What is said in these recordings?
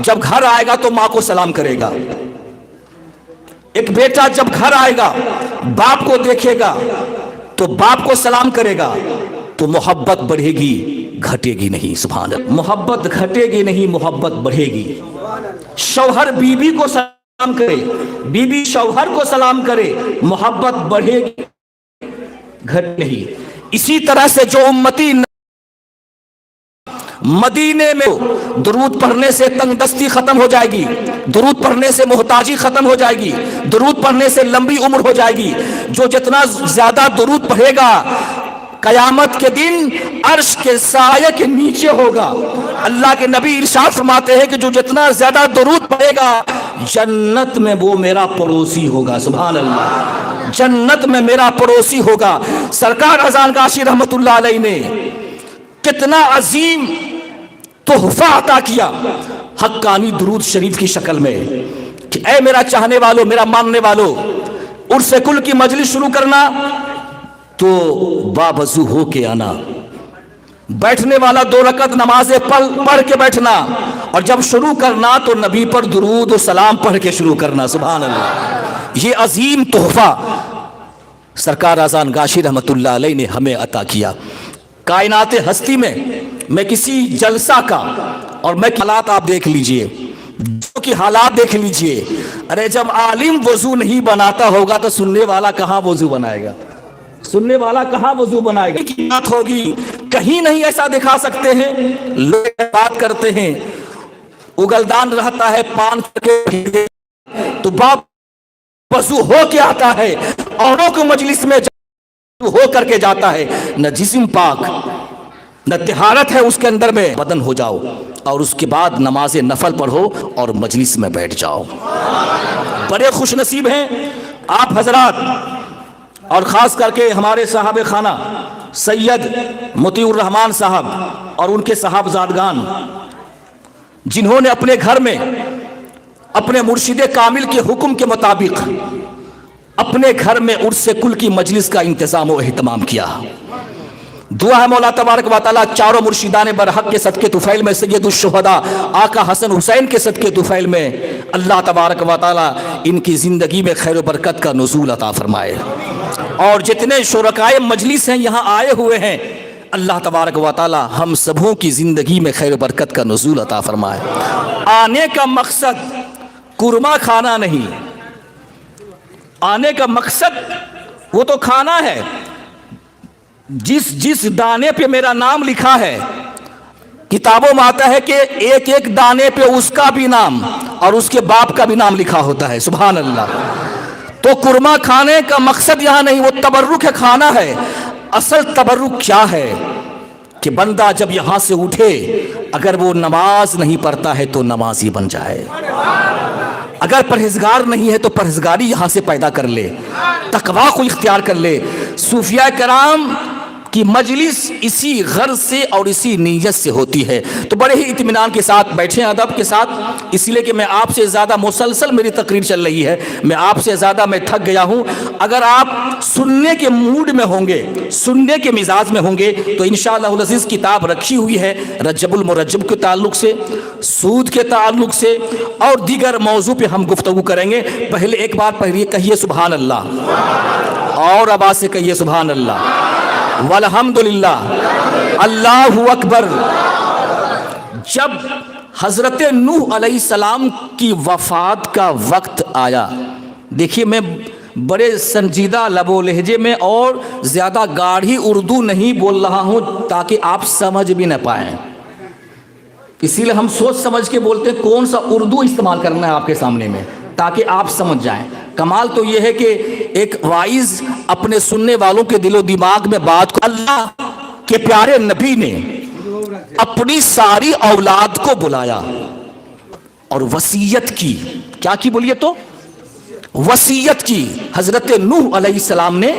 جب گھر آئے گا تو ماں کو سلام کرے گا، ایک بیٹا جب گھر آئے گا باپ کو دیکھے گا تو باپ کو سلام کرے گا، تو محبت بڑھے گی گھٹے گی نہیں۔ سبحان اللہ، محبت گھٹے گی نہیں، محبت بڑھے گی۔ شوہر بیوی کو سلام کرے، بیوی شوہر کو سلام کرے، محبت بڑھے گی گھٹے نہیں۔ اسی طرح سے جو امتی مدینے میں درود پڑھنے سے تنگ دستی ختم ہو جائے گی، درود پڑھنے سے محتاجی ختم ہو جائے گی، درود پڑھنے سے لمبی عمر ہو جائے گی۔ جو جتنا زیادہ درود پڑھے گا قیامت کے دن عرش کے سائے کے نیچے ہوگا۔ اللہ کے نبی ارشاد فرماتے ہیں کہ جو جتنا زیادہ درود پڑھے گا جنت میں وہ میرا پڑوسی ہوگا۔ سبحان اللہ، جنت میں میرا پڑوسی ہوگا۔ سرکار اذان غاشی رحمت اللہ علیہ نے کتنا عظیم تحفہ عطا کیا حقانی درود شریف کی شکل میں کہ اے میرا چاہنے والو، میرا ماننے والو، عرس کل کی مجلس شروع کرنا تو باوضو ہو کے آنا، بیٹھنے والا 2 رکعت نمازیں پڑھ کے بیٹھنا، اور جب شروع کرنا تو نبی پر درود و سلام پڑھ کے شروع کرنا۔ سبحان اللہ، یہ عظیم تحفہ سرکار اذان غاشی رحمت اللہ علیہ نے ہمیں عطا کیا۔ کائنات ہستی میں کسی جلسہ کا اور میں حالات آپ دیکھ لیجئے، جو کہ حالات دیکھ لیجئے، ارے جب عالم وضو نہیں بناتا ہوگا تو سننے والا کہاں وضو بنائے گا؟ سننے والا کہاں وضو بنائے گا؟ کی بات ہوگی، کہیں نہیں ایسا دکھا سکتے ہیں۔ لوگ بات کرتے ہیں اگلدان رہتا ہے پان کے تو باپ وضو ہو کے آتا ہے، اوروں کو مجلس میں ہو کر کے جاتا ہے، نہ جسم پاک نہ طہارت ہے اس کے اندر میں، بدن ہو جاؤ اور اس کے بعد نماز نفل پڑھو اور مجلس میں بیٹھ جاؤ۔ بڑے خوش نصیب ہیں آپ حضرات، اور خاص کر کے ہمارے صاحب خانہ سید مطیع الرحمان صاحب اور ان کے صاحبزادگان، جنہوں نے اپنے گھر میں اپنے مرشد کامل کے حکم کے مطابق اپنے گھر میں عرس کل کی مجلس کا انتظام و اہتمام کیا۔ دعا ہے مولا تبارک و تعالیٰ چاروں مرشدان برحق کے صدقے طفیل میں سید الشہداء آقا حسن حسین کے صدقے طفیل میں اللہ تبارک و تعالیٰ ان کی زندگی میں خیر و برکت کا نزول عطا فرمائے، اور جتنے شرکائے مجلس ہیں یہاں آئے ہوئے ہیں اللہ تبارک و تعالیٰ ہم سبوں کی زندگی میں خیر و برکت کا نزول عطا فرمائے۔ آنے کا مقصد قورمہ کھانا نہیں، آنے کا مقصد وہ تو کھانا ہے۔ جس دانے پہ میرا نام لکھا ہے، کتابوں میں آتا ہے کہ ایک ایک دانے پہ اس کا بھی نام اور اس کے باپ کا بھی نام لکھا ہوتا ہے۔ سبحان اللہ، تو قورمہ کھانے کا مقصد یہاں نہیں، وہ تبرک ہے، کھانا ہے۔ اصل تبرک کیا ہے کہ بندہ جب یہاں سے اٹھے اگر وہ نماز نہیں پڑھتا ہے تو نمازی بن جائے، اگر پرہیزگار نہیں ہے تو پرہیزگاری یہاں سے پیدا کر لے، تقویٰ کو اختیار کر لے۔ صوفیاء کرام کی مجلس اسی غرض سے اور اسی نیت سے ہوتی ہے۔ تو بڑے ہی اطمینان کے ساتھ بیٹھیں، ادب کے ساتھ، اس لیے کہ میں آپ سے زیادہ مسلسل میری تقریر چل رہی ہے، میں آپ سے زیادہ میں تھک گیا ہوں۔ اگر آپ سننے کے موڈ میں ہوں گے، سننے کے مزاج میں ہوں گے تو انشاءاللہ العزیز کتاب رکھی ہوئی ہے رجب المرجب کے تعلق سے، سود کے تعلق سے اور دیگر موضوع پہ ہم گفتگو کریں گے۔ پہلے ایک بار پہلے کہیے سبحان اللہ، اور آواز سے کہیے سبحان اللہ والحمدللہ، اللہ اکبر۔ جب حضرت نوح علیہ السلام کی وفات کا وقت آیا، دیکھیے میں بڑے سنجیدہ لب و لہجے میں اور زیادہ گاڑھی اردو نہیں بول رہا ہوں تاکہ آپ سمجھ بھی نہ پائیں، اسی لیے ہم سوچ سمجھ کے بولتے ہیں کون سا اردو استعمال کرنا ہے آپ کے سامنے میں تاکہ آپ سمجھ جائیں۔ کمال تو یہ ہے کہ ایک وائز اپنے سننے والوں کے دل و دماغ میں بات کو، اللہ کے پیارے نبی نے اپنی ساری اولاد کو بلایا اور وصیت کی، کیا کی بولیے تو وصیت کی۔ حضرت نوح علیہ السلام نے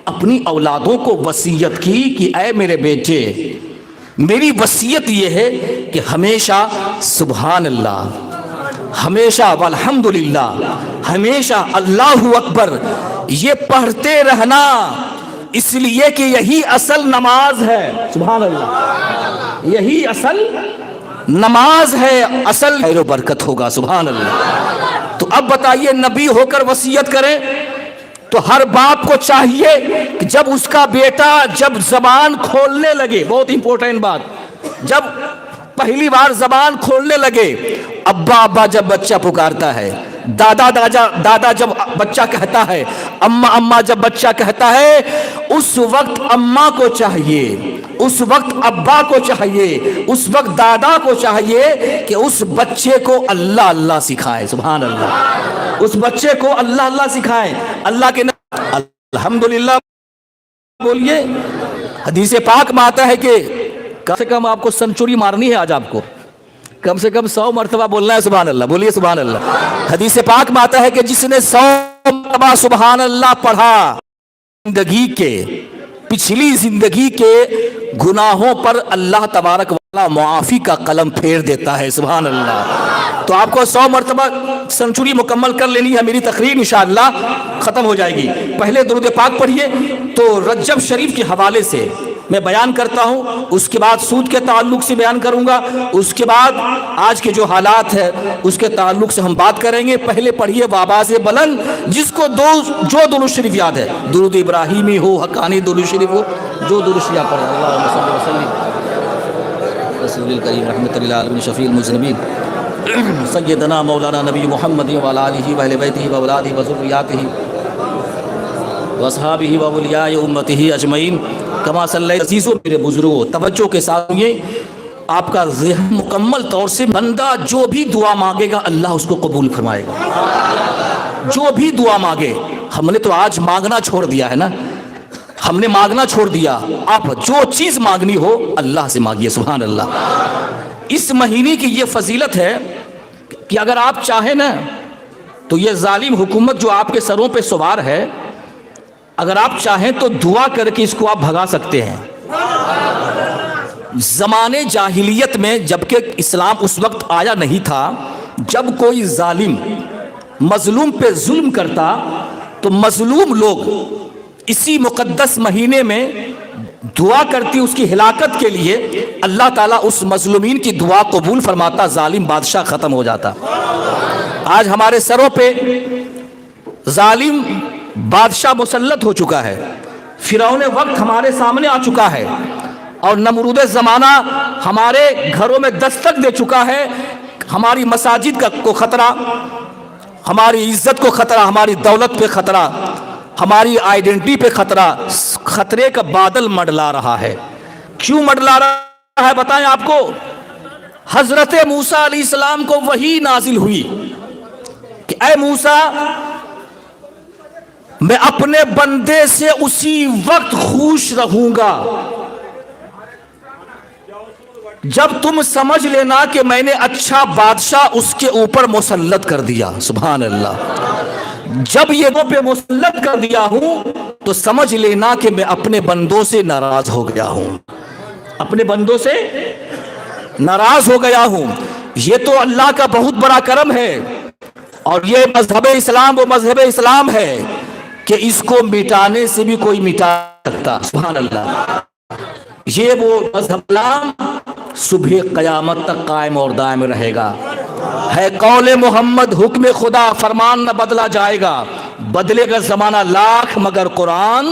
اپنی اولادوں کو وصیت کی کہ اے میرے بیٹے، میری وصیت یہ ہے کہ ہمیشہ سبحان اللہ، ہمیشہ والحمدللہ، ہمیشہ اللہ اکبر یہ پڑھتے رہنا، اس لیے کہ یہی اصل نماز ہے۔ سبحان اللہ، یہی اصل نماز ہے اصل خیر و برکت ہوگا. سبحان اللہ. تو اب بتائیے نبی ہو کر وصیت کریں تو ہر باپ کو چاہیے کہ جب اس کا بیٹا جب زبان کھولنے لگے، بہت امپورٹنٹ بات، جب پہلی بار زبان کھولنے لگے، ابا ابا جب بچہ پکارتا ہے، دادا دادا جب بچہ کہتا ہے، اما اما جب بچہ کہتا ہے، اس وقت اما کو چاہیے، اس وقت ابا کو چاہیے، اس وقت دادا کو چاہیے کہ اس بچے کو اللہ اللہ سکھائے. سبحان اللہ. اس بچے کو اللہ اللہ سکھائے. اللہ کے الحمدللہ بولیے. حدیث پاک میں آتا ہے کہ کم سے کم آپ کو سنچری مارنی ہے، آج آپ کو کم سے کم 100 مرتبہ بولنا ہے سبحان اللہ. بولیے سبحان اللہ. حدیث پاک میں آتا ہے کہ جس نے 100 مرتبہ سبحان اللہ پڑھا، زندگی کے پچھلی زندگی کے گناہوں پر اللہ تبارک والا معافی کا قلم پھیر دیتا ہے. سبحان اللہ. تو آپ کو 100 مرتبہ سنچری مکمل کر لینی ہے. میری تقریر انشاءاللہ ختم ہو جائے گی. پہلے درود پاک پڑھیے. تو رجب شریف کے حوالے سے میں بیان کرتا ہوں، اس کے بعد سود کے تعلق سے بیان کروں گا، اس کے بعد آج کے جو حالات ہیں اس کے تعلق سے ہم بات کریں گے. پہلے پڑھیے بآواز بلند، جس کو جو درود شریف یاد ہے، درود ابراہیمی ہو، حقانی درود شریف ہو، جو درود شریف پڑھیں. اللہم صلی وسلم رسول الکریم رحمۃ للعالمین شفیع المذنبین سیدنا مولانا نبی محمد وعلی آلہ و اہل بیتہ و اولادہ و ذریاتہ و اصحابہ و اولیاء امتہ اجمعین کما صلی. عزیزو میرے بزرگوں، توجہ کے ساتھ یہ آپ کا ذہن مکمل طور سے، بندہ جو بھی دعا مانگے گا اللہ اس کو قبول فرمائے گا. جو بھی دعا مانگے، ہم نے تو آج مانگنا چھوڑ دیا ہے نا، ہم نے مانگنا چھوڑ دیا. آپ جو چیز مانگنی ہو اللہ سے مانگیے. سبحان اللہ. اس مہینے کی یہ فضیلت ہے کہ اگر آپ چاہیں نا تو یہ ظالم حکومت جو آپ کے سروں پہ سوار ہے، اگر آپ چاہیں تو دعا کر کے اس کو آپ بھگا سکتے ہیں. زمانے جاہلیت میں، جبکہ اسلام اس وقت آیا نہیں تھا، جب کوئی ظالم مظلوم پہ ظلم کرتا تو مظلوم لوگ اسی مقدس مہینے میں دعا کرتی اس کی ہلاکت کے لیے. اللہ تعالیٰ اس مظلومین کی دعا قبول فرماتا، ظالم بادشاہ ختم ہو جاتا. آج ہمارے سروں پہ ظالم بادشاہ مسلط ہو چکا ہے. فرعون وقت ہمارے سامنے آ چکا ہے، اور نمرود زمانہ ہمارے گھروں میں دستک دے چکا ہے. ہماری مساجد کو خطرہ، ہماری عزت کو خطرہ، ہماری دولت پہ خطرہ، ہماری آئیڈینٹی پہ خطرہ. خطرے کا بادل منڈلا رہا ہے. کیوں منڈلا رہا ہے بتائیں آپ کو؟ حضرت موسیٰ علیہ السلام کو وحی نازل ہوئی کہ اے موسیٰ، میں اپنے بندے سے اسی وقت خوش رہوں گا جب تم سمجھ لینا کہ میں نے اچھا بادشاہ اس کے اوپر مسلط کر دیا. سبحان اللہ. جب یہ وہ پہ مسلط کر دیا ہوں تو سمجھ لینا کہ میں اپنے بندوں سے ناراض ہو گیا ہوں، اپنے بندوں سے ناراض ہو گیا ہوں. یہ تو اللہ کا بہت بڑا کرم ہے، اور یہ مذہب اسلام وہ مذہب اسلام ہے کہ اس کو مٹانے سے بھی کوئی مٹا سکتا. سبحان اللہ. یہ وہ مذہب اسلام صبح قیامت تک قائم اور دائم رہے گا. ہے قول محمد، حکم خدا، فرمان نہ بدلا جائے گا. بدلے گا زمانہ لاکھ مگر قرآن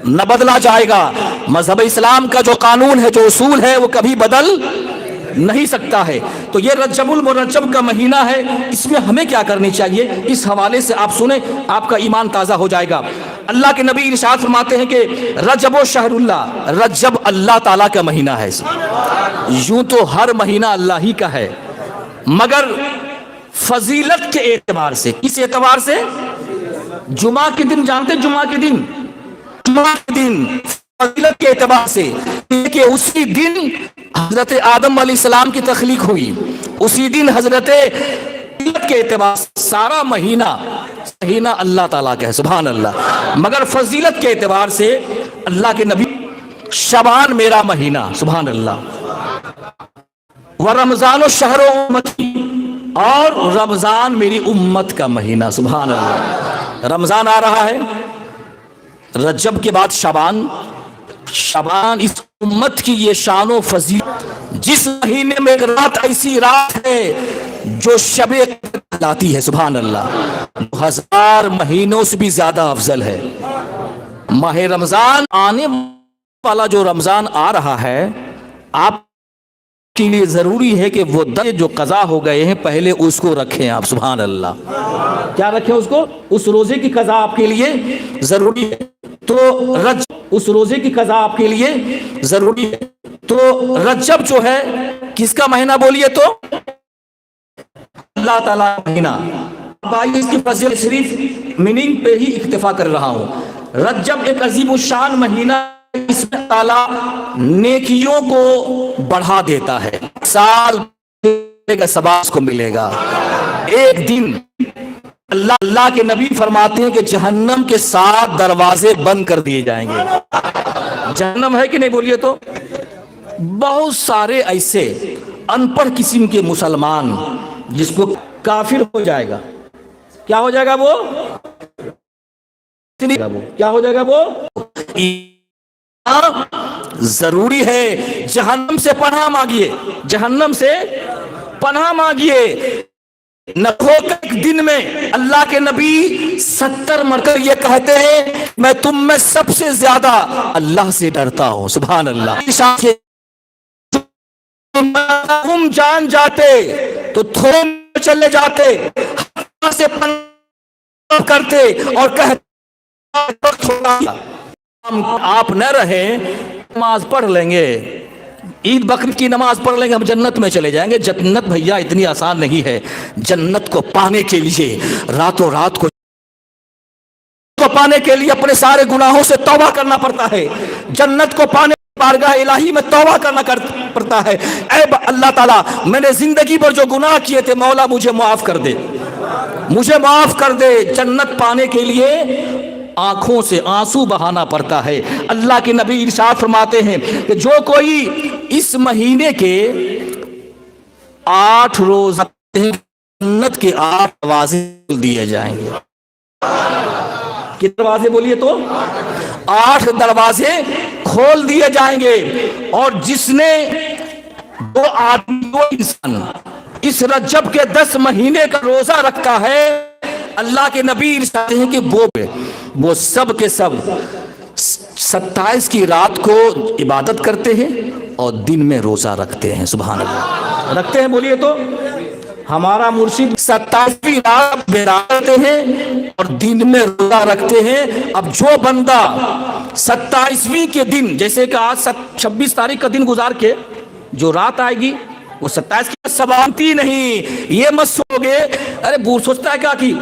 نہ بدلا جائے گا. مذہب اسلام کا جو قانون ہے، جو اصول ہے، وہ کبھی بدل نہیں سکتا ہے. تو یہ رجب المرجب کا مہینہ ہے. اس میں ہمیں کیا کرنی چاہیے، اس حوالے سے آپ سنیں، آپ کا ایمان تازہ ہو جائے گا. اللہ کے نبی ارشاد فرماتے ہیں کہ رجب و شہر اللہ، رجب اللہ تعالیٰ کا مہینہ ہے. یوں تو ہر مہینہ اللہ ہی کا ہے، مگر فضیلت کے اعتبار سے. کس اعتبار سے؟ جمعہ کے دن، جانتے جمعہ کے دن، جمعہ کے دن فضیلت کے اعتبار سے کہ اسی دن حضرت آدم علیہ السلام کی تخلیق ہوئی، اسی دن حضرت کے اعتبار سے سارا مہینہ اللہ تعالیٰ کا ہے. سبحان اللہ. مگر فضیلت کے اعتبار سے اللہ کے نبی، شعبان میرا مہینہ، سبحان اللہ، ورمضان الشہر امتی، اور رمضان میری امت کا مہینہ. سبحان اللہ. رمضان آ رہا ہے، رجب کے بعد شعبان. شعبان اس امت کی یہ شان و فضیلت جس مہینے میں ایک رات ایسی رات ہے جو شب قدر کہلاتی ہے، سبحان اللہ، 1000 مہینوں سے بھی زیادہ افضل ہے۔ ماہ رمضان آنے والا جو رمضان آ رہا ہے، آپ کے لیے ضروری ہے کہ وہ جو قضا ہو گئے ہیں پہلے اس کو رکھیں آپ، سبحان اللہ۔ کیا رکھیں اس کو؟ اس روزے کی قضا آپ کے لیے ضروری ہے۔ تو اس روزے کی قضا آپ کے لیے ضروری ہے۔ تو رجب جو ہے کس کا مہینہ بولیے تو؟ اللہ تعالیٰ مہینہ۔ بھائی اس کی فضیلت شریف میننگ پہ ہی اکتفا کر رہا ہوں۔ رجب ایک عظیم الشان مہینہ، اس میں تعالیٰ نیکیوں کو بڑھا دیتا ہے، سال کا ثواب کو ملے گا۔ ایک دن اللہ کے نبی فرماتے ہیں کہ جہنم کے 7 دروازے بند کر دیے جائیں گے۔ جہنم ہے کہ نہیں بولیے تو؟ بہت سارے ایسے ان پڑھ قسم کے مسلمان جس کو کافر ہو جائے گا، کیا ہو جائے گا وہ؟ کیا ہو جائے گا وہ؟ ضروری ہے جہنم سے پناہ مانگیے، جہنم سے پناہ مانگیے۔ نہ ہو ایک دن میں اللہ کے نبی 70 مرتبہ یہ کہتے ہیں میں تم میں سب سے زیادہ اللہ سے ڈرتا ہوں، سبحان اللہ۔ تم جان جاتے تو تھوڑے چلے جاتے، سے پناہ کرتے اور کہتے آپ نہ رہیں، نماز پڑھ لیں گے، عید بقرعید کی نماز پڑھ لیں گے، ہم جنت میں چلے جائیں گے۔ جنت بھیا اتنی آسان نہیں ہے۔ جنت کو پانے کے لیے راتوں رات کو پانے کے لیے اپنے سارے گناہوں سے توبہ کرنا پڑتا ہے۔ جنت کو پانے بارگاہ الہی میں توبہ کرنا پڑتا ہے۔ اے اللہ تعالیٰ، میں نے زندگی بھر جو گناہ کیے تھے مولا مجھے معاف کر دے، مجھے معاف کر دے۔ جنت پانے کے لیے آنکھوں سے آنسو بہانا پڑتا ہے۔ اللہ کے نبی ارشاد فرماتے ہیں کہ جو کوئی اس مہینے کے 8 روز جنت کے 8 دروازے دیے جائیں گے۔ کتنے دروازے بولیے تو؟ 8 دروازے کھول دیے جائیں گے۔ اور جس نے دو انسان اس رجب کے 10 مہینے کا روزہ رکھتا ہے، اللہ کے نبی ارشاد ہیں کہ وہ سب کے سب 27 کی رات کو عبادت کرتے ہیں اور دن میں روزہ رکھتے ہیں، سبحان اللہ۔ رکھتے ہیں بولیے تو؟ ہمارا مرشد 27ویں رات بیدار رہتے ہیں اور دن میں روزہ رکھتے ہیں۔ اب جو بندہ 27ویں کے دن، جیسے کہ آج 26 تاریخ کا دن گزار کے جو رات آئے گی وہ 27 کی سبانتی نہیں، یہ مت سوچو گے ارے بوڑھ سوچتا ہے کیا کہ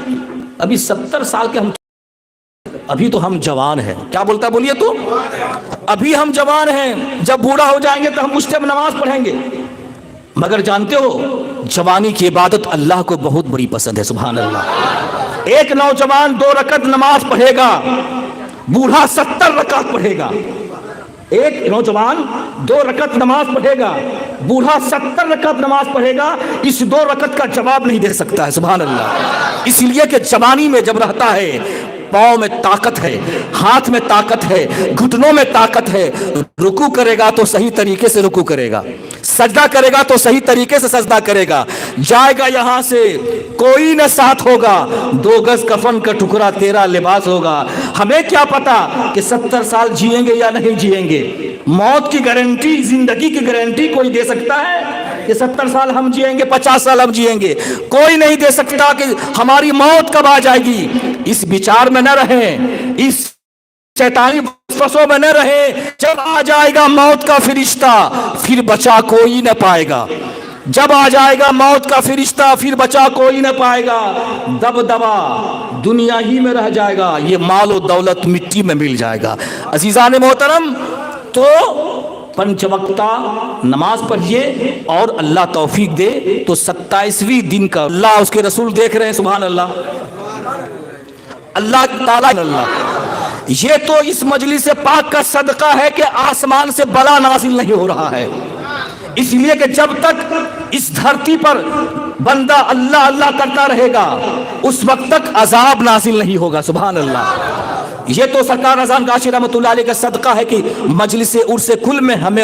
ابھی 70 سال کے ہم، ابھی تو ہم جوان ہیں۔ کیا بولتا ہے بولیے تو؟ ابھی ہم جوان ہیں، جب بوڑھا ہو جائیں گے تو ہم اس ٹائم نماز پڑھیں گے۔ مگر جانتے ہو جوانی کی عبادت اللہ کو بہت بڑی پسند ہے، سبحان اللہ۔ ایک نوجوان 2 رکعت نماز پڑھے گا، بوڑھا 70 رکعت پڑھے گا۔ ایک نوجوان 2 رکعت نماز پڑھے گا، بوڑھا 70 رکعت نماز پڑھے گا۔ اس 2 رکعت کا جواب نہیں دے سکتا ہے، سبحان اللہ۔ اس لیے کہ جوانی میں جب رہتا ہے پاؤں میں طاقت ہے، ہاتھ میں طاقت ہے، گھٹنوں میں طاقت ہے، رکوع کرے گا تو صحیح طریقے سے رکوع کرے گا، سجدہ کرے گا تو صحیح طریقے سے سجدہ کرے گا، جائے گا یہاں سے کوئی نہ ساتھ ہوگا، 2 گز کفن کا ٹکڑا تیرا لباس ہوگا۔ ہمیں کیا پتا کہ 70 سال جیئیں گے یا نہیں جیئیں گے؟ موت کی گارنٹی، زندگی کی گارنٹی کوئی دے سکتا ہے کہ 70 سال ہم جیئیں گے، 50 سال ہم جیئیں گے؟ کوئی نہیں دے سکتا کہ ہماری موت کب آ جائے گی۔ اس بچار میں نہ رہیں، اس شیطانی وسوسوں میں نہ رہیں۔ جب آ جائے گا موت کا فرشتہ پھر بچا کوئی نہ پائے گا، جب آ جائے گا موت کا فرشتہ پھر بچا کوئی نہ پائے گا، دبدبا دنیا ہی میں رہ جائے گا، یہ مال و دولت مٹی میں مل جائے گا۔ عزیزان محترم، تو 5 وقتہ نماز پڑھیے اور اللہ توفیق دے تو 27ویں دن کا اللہ اس کے رسول دیکھ رہے ہیں، سبحان اللہ، اللہ تعالیٰ اللہ۔ یہ تو اس مجلس پاک کا صدقہ ہے کہ آسمان سے بلا نازل نہیں ہو رہا ہے، اس لیے کہ جب تک اس دھرتی پر بندہ اللہ اللہ کرتا رہے گا اس وقت تک عذاب نازل نہیں ہوگا، سبحان اللہ۔ یہ تو سرکار رضوان غاشی رحمۃ اللہ علیہ کا صدقہ ہے کہ مجلس عرس کل میں ہمیں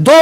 2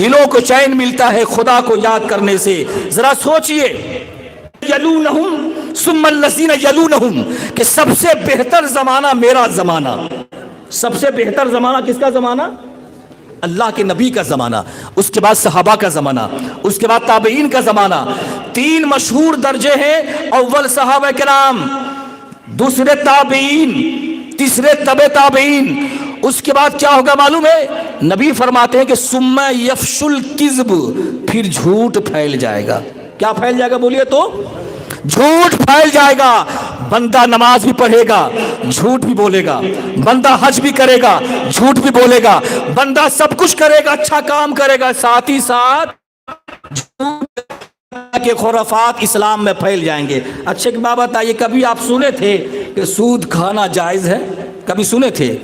دلوں کو چین ملتا ہے خدا کو یاد کرنے سے. ذرا سوچئے یلونہم ثم الذین یلونہم کہ سب سے بہتر زمانہ میرا زمانہ. سب سے بہتر زمانہ کس کا زمانہ؟ اللہ کے نبی کا زمانہ. اس کے بعد صحابہ کا زمانہ, اس کے بعد تابعین کا زمانہ. 3 مشہور درجے ہیں, اول صحابہ کرام, دوسرے تابعین, تیسرے تبع تابعین. اس کے بعد کیا ہوگا معلوم ہے؟ نبی فرماتے ہیں کہ ثم یفشل الکذب, پھر جھوٹ پھیل جائے گا. کیا پھیل جائے گا بولیے تو؟ جھوٹ پھیل جائے گا. بندہ نماز بھی پڑھے گا, جھوٹ بھی بولے گا. بندہ حج بھی کرے گا, جھوٹ بھی بولے گا. بندہ سب کچھ کرے گا, اچھا کام کرے گا, ساتھ ہی ساتھ جھوٹ کے خرافات اسلام میں پھیل جائیں گے. اچھا کہ بابا بتائیے, کبھی آپ سنے تھے کہ سود کھانا جائز ہے؟ کبھی سنے تھے؟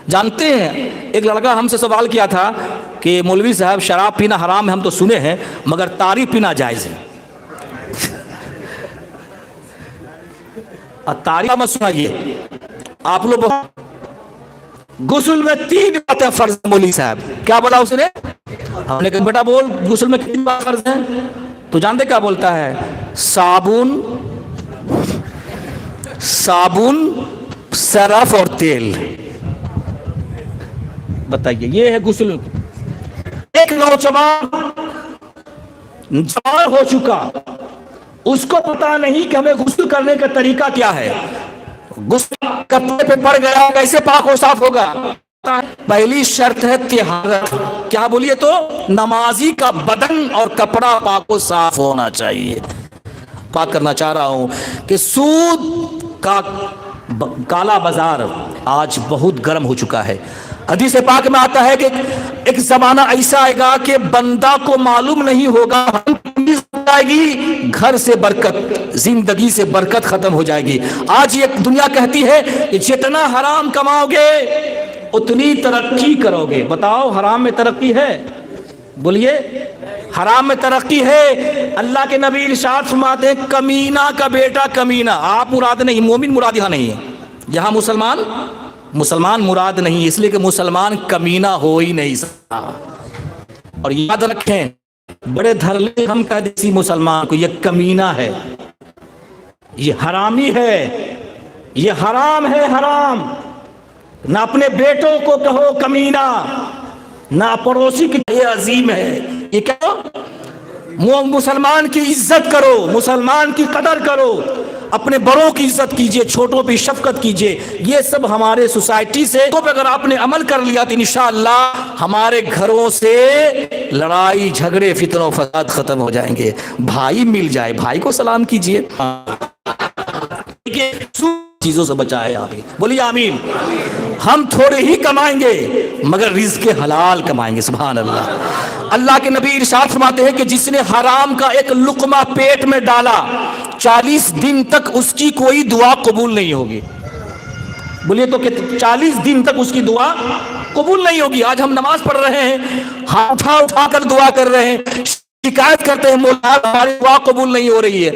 جانتے ہیں ایک لڑکا ہم سے سوال کیا تھا کہ مولوی صاحب شراب پینا حرام ہے, ہم تو سنے ہیں, مگر تاری پینا جائز ہے. تاریخ مت سنائیے آپ لوگ. غسل میں 3 باتیں فرض ہیں مولوی صاحب. کیا بولا اس نے؟ ہم نے کہا بیٹا بول غسل میں کتنی بات فرض ہیں؟ تو جانتے کیا بولتا ہے؟ صابن, سرف اور تیل. بتائیے یہ ہے غسل. ایک نوجوان جوان ہو چکا, اس کو پتا نہیں کہ ہمیں غسل کرنے کا طریقہ کیا ہے. غسل کپڑے پہ پڑ گیا, کیسے پاک و صاف ہوگا؟ پہلی شرط ہے طہارت. کیا بولیے تو؟ نمازی کا بدن اور کپڑا پاک و صاف ہونا چاہیے. بات کرنا چاہ رہا ہوں کہ سود کا کالا بازار آج بہت گرم ہو چکا ہے. حدیث پاک میں آتا ہے کہ ایک زمانہ ایسا آئے گا کہ بندہ کو معلوم نہیں ہوگا, آئے گی گھر سے برکت, زندگی سے برکت ختم ہو جائے گی. آج یہ دنیا کہتی ہے کہ جتنا حرام کماؤ گے اتنی ترقی کرو گے. بتاؤ حرام میں ترقی ہے؟ بولیے حرام میں ترقی ہے؟ اللہ کے نبی ارشاد فرماتے ہیں کمینہ کا بیٹا کمینہ. آپ مراد نہیں, مومن مراد یہاں نہیں ہے, یہاں مسلمان مراد نہیں, اس لیے کہ مسلمان کمینہ ہو ہی نہیں سکتا. اور یاد رکھیں بڑے دھرلے ہم کہہ دیسی مسلمان کو, یہ کمینہ ہے, یہ حرامی ہے, یہ حرام ہے. حرام نہ اپنے بیٹوں کو کہو کمینہ, نہ پڑوسی کی. یہ عظیم ہے. یہ کیا؟ مسلمان کی عزت کرو, مسلمان کی قدر کرو, اپنے بڑوں کی عزت کیجئے, چھوٹوں پہ شفقت کیجئے. یہ سب ہمارے سوسائٹی سے تو اگر آپ نے عمل کر لیا تو انشاءاللہ ہمارے گھروں سے لڑائی جھگڑے فتنہ و فساد ختم ہو جائیں گے. بھائی مل جائے, بھائی کو سلام کیجئے. چیزوں سے بچائے آپ. بولیے آمین. ہم تھوڑے ہی کمائیں گے مگر رزق حلال کمائیں گے. سبحان اللہ. اللہ کے نبی ارشاد فرماتے ہیں کہ جس نے حرام کا ایک لقمہ پیٹ میں ڈالا 40 دن تک اس کی کوئی دعا قبول نہیں ہوگی. بولیے تو کہ 40 دن تک اس کی دعا قبول نہیں ہوگی. آج ہم نماز پڑھ رہے ہیں, ہاتھ اٹھا کر دعا کر رہے ہیں, شکایت کرتے ہیں مولا ہماری دعا قبول نہیں ہو رہی ہے.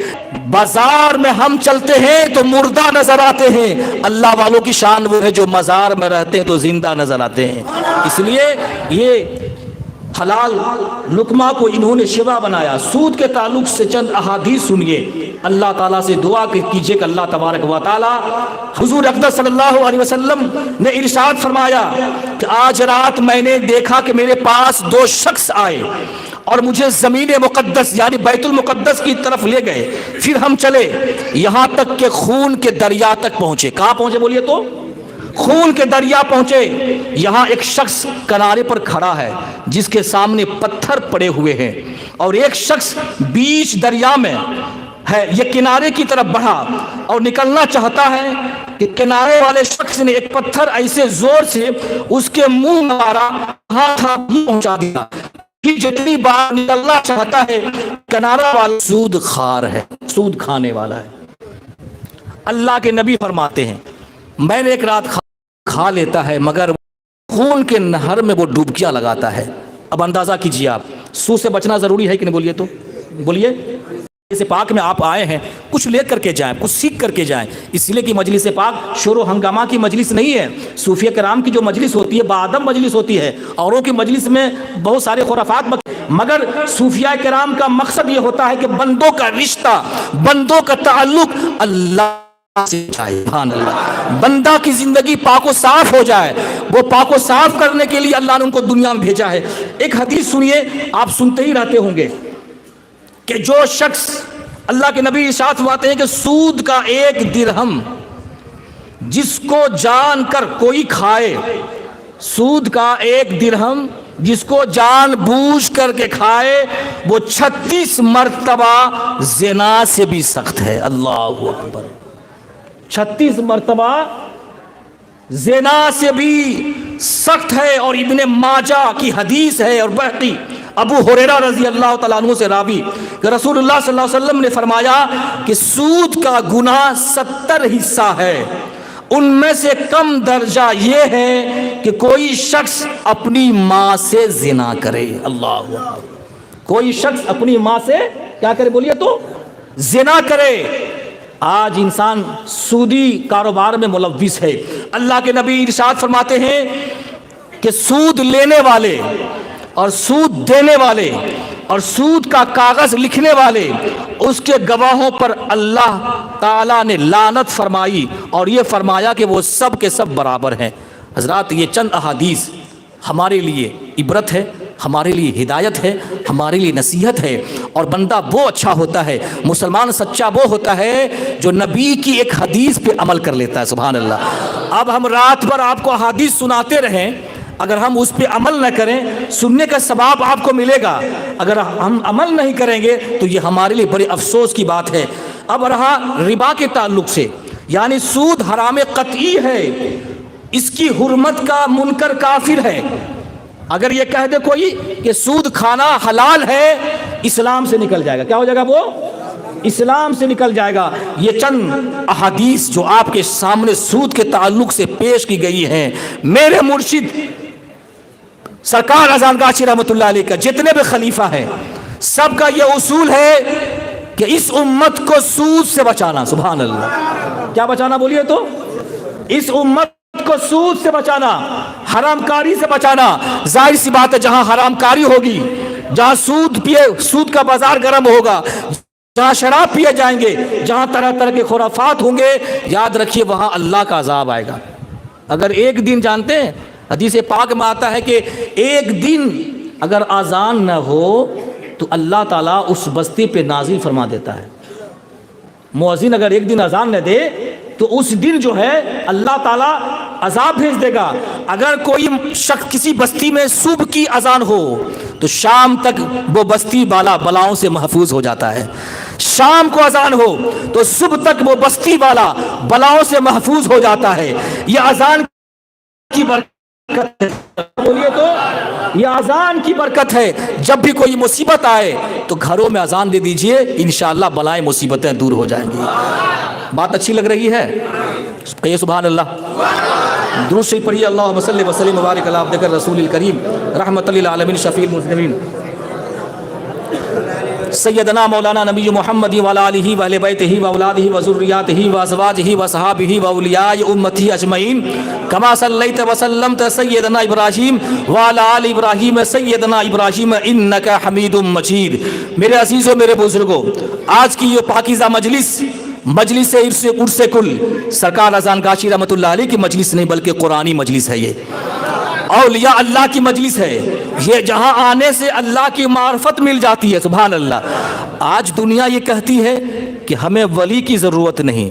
بازار میں ہم چلتے ہیں تو مردہ نظر آتے ہیں, اللہ والوں کی شان وہ ہے جو مزار میں رہتے ہیں تو زندہ نظر آتے ہیں. اس لیے یہ حلال لقمہ کو انہوں نے شفا بنایا. سود کے تعلق سے چند احادیث سنیے. اللہ تعالیٰ سے دعا کیجئے کہ اللہ تبارک و تعالیٰ. حضور اقدس صلی اللہ علیہ وسلم نے ارشاد فرمایا کہ آج رات میں نے دیکھا کہ میرے پاس 2 شخص آئے اور مجھے زمین مقدس یعنی بیت المقدس کی طرف لے گئے. پھر ہم چلے یہاں تک کہ خون کے دریا تک پہنچے. کہاں پہنچے بولیے تو؟ خون کے دریا پہنچے. یہاں ایک شخص کنارے پر کھڑا ہے جس کے سامنے پتھر پڑے ہوئے ہیں, اور ایک شخص بیچ دریا میں ہے. یہ کنارے کی طرف بڑھا اور نکلنا چاہتا ہے کہ کنارے والے شخص نے ایک پتھر ایسے زور سے اس کے منہ میں مارا, ہاتھ پہنچا دیا. کہ جتنی بار نکلنا چاہتا ہے کنارہ والا سود خار ہے, سود کھانے والا ہے. اللہ کے نبی فرماتے ہیں میں نے ایک رات کھا لیتا ہے مگر خون کے نہر میں وہ ڈبکیاں لگاتا ہے. اب اندازہ کیجیے آپ, سود سے بچنا ضروری ہے کہ نہیں؟ بولیے تو, بولیے سے پاک میں آپ آئے ہیں، کچھ لے کر کے جائیں، کچھ سیکھ کر کے جائیں، اس لیے کہ مجلس پاک شور و ہنگامہ کی مجلس نہیں ہے۔ صوفیہ کرام کی جو مجلس ہوتی ہے بآدب مجلس ہوتی ہے، اوروں کی مجلس میں بہت سارے خرافات، مگر صوفیہ کرام کا مقصد یہ ہوتا ہے کہ بندوں کا رشتہ، بندوں کا تعلق اللہ سے جائے، سبحان اللہ، بندہ کی زندگی پاک و صاف ہو جائے، وہ پاک و صاف کرنے کے لیے اللہ نے ان کو دنیا میں بھیجا ہے۔ ایک حدیث سنیے، آپ سنتے ہی رہتے ہوں گے کہ جو شخص، اللہ کے نبی ارشاد فرماتے ہیں کہ سود کا 1 درہم جس کو جان کر کوئی کھائے، سود کا 1 درہم جس کو جان بوجھ کر کے کھائے، وہ 36 مرتبہ زنا سے بھی سخت ہے۔ اللہ اکبر، 36 مرتبہ زنا سے بھی سخت ہے۔ اور ابن ماجہ کی حدیث ہے اور بہقی، ابو ہریرہ رضی اللہ تعالیٰ عنہ سے راوی کہ رسول اللہ صلی اللہ علیہ وسلم نے فرمایا کہ سود کا گناہ 70 حصہ ہے، ان میں سے کم درجہ یہ ہے کہ کوئی شخص اپنی ماں سے زنا کرے۔ اللہ اکبر، کوئی شخص اپنی ماں سے کیا کرے، بولیے تو زنا کرے۔ آج انسان سودی کاروبار میں ملوث ہے۔ اللہ کے نبی ارشاد فرماتے ہیں کہ سود لینے والے اور سود دینے والے اور سود کا کاغذ لکھنے والے، اس کے گواہوں پر اللہ تعالیٰ نے لعنت فرمائی اور یہ فرمایا کہ وہ سب کے سب برابر ہیں۔ حضرات، یہ چند احادیث ہمارے لیے عبرت ہے، ہمارے لیے ہدایت ہے، ہمارے لیے نصیحت ہے۔ اور بندہ وہ اچھا ہوتا ہے، مسلمان سچا وہ ہوتا ہے جو نبی کی ایک حدیث پہ عمل کر لیتا ہے۔ سبحان اللہ۔ اب ہم رات بھر آپ کو احادیث سناتے رہیں، اگر ہم اس پہ عمل نہ کریں، سننے کا ثواب آپ کو ملے گا، اگر ہم عمل نہیں کریں گے تو یہ ہمارے لیے بڑے افسوس کی بات ہے۔ اب رہا ربا کے تعلق سے، یعنی سود حرام قطعی ہے، اس کی حرمت کا منکر کافر ہے۔ اگر یہ کہہ دے کوئی کہ سود کھانا حلال ہے، اسلام سے نکل جائے گا۔ کیا ہو جائے گا؟ وہ اسلام سے نکل جائے گا۔ یہ چند احادیث جو آپ کے سامنے سود کے تعلق سے پیش کی گئی ہیں، میرے مرشد سرکار اذان گاچھی رحمۃ اللہ علیہ کا جتنے بھی خلیفہ ہیں، سب کا یہ اصول ہے کہ اس امت کو سود سے بچانا۔ سبحان اللہ، کیا بچانا بولیے تو؟ اس امت کو سود سے بچانا، حرام کاری سے بچانا۔ ظاہر سی بات ہے، جہاں حرام کاری ہوگی، جہاں سود کا بازار گرم ہوگا، جہاں شراب پیے جائیں گے، جہاں طرح طرح کے خرافات ہوں گے، یاد رکھیے وہاں اللہ کا عذاب آئے گا۔ اگر ایک دن، جانتے ہیں حدیث پاک میں آتا ہے کہ ایک دن اگر اذان نہ ہو تو اللہ تعالیٰ اس بستی پہ نازل فرما دیتا ہے۔ مؤذن اگر ایک دن اذان نہ دے تو اس دن جو ہے اللہ تعالیٰ عذاب بھیج دے گا۔ اگر کوئی شخص کسی بستی میں صبح کی اذان ہو تو شام تک وہ بستی بلاؤں سے محفوظ ہو جاتا ہے۔ شام کو اذان ہو تو صبح تک وہ بستی والا بلاؤں سے محفوظ ہو جاتا ہے۔ یہ اذان کی برکت ہے، بولیے تو یہ اذان کی برکت ہے۔ جب بھی کوئی مصیبت آئے تو گھروں میں اذان دے دیجئے، انشاءاللہ بلائیں مصیبتیں دور ہو جائیں گی۔ بات اچھی لگ رہی ہے؟ کہیے سبحان اللہ۔ درود شریف پڑھیے، اللہم صلی وسلم وبارک علی عبدک الرسول الکریم رحمۃ للعالمین شفیع المذنبین سیدنا مولانا نبی محمد وعلی آلہ واہل بیتہ واولادہ وذریاتہ وازواجہ وصحابہ واولیاء امتہ اجمعین کما صلیت وسلمت سیدنا ابراہیم وعلی آل ابراہیم سیدنا ابراہیم انک حمید مجید۔ میرے عزیزوں، میرے بزرگوں، آج کی یہ پاکیزہ مجلس عرس کل سرکار اذان گاچھی رحمۃ اللہ علیہ کی مجلس نہیں بلکہ قرآنی مجلس ہے۔ یہ اولیاء اللہ کی مجلس ہے، یہ جہاں آنے سے اللہ کی معرفت مل جاتی ہے۔ سبحان اللہ۔ آج دنیا یہ کہتی ہے کہ ہمیں ولی کی ضرورت نہیں۔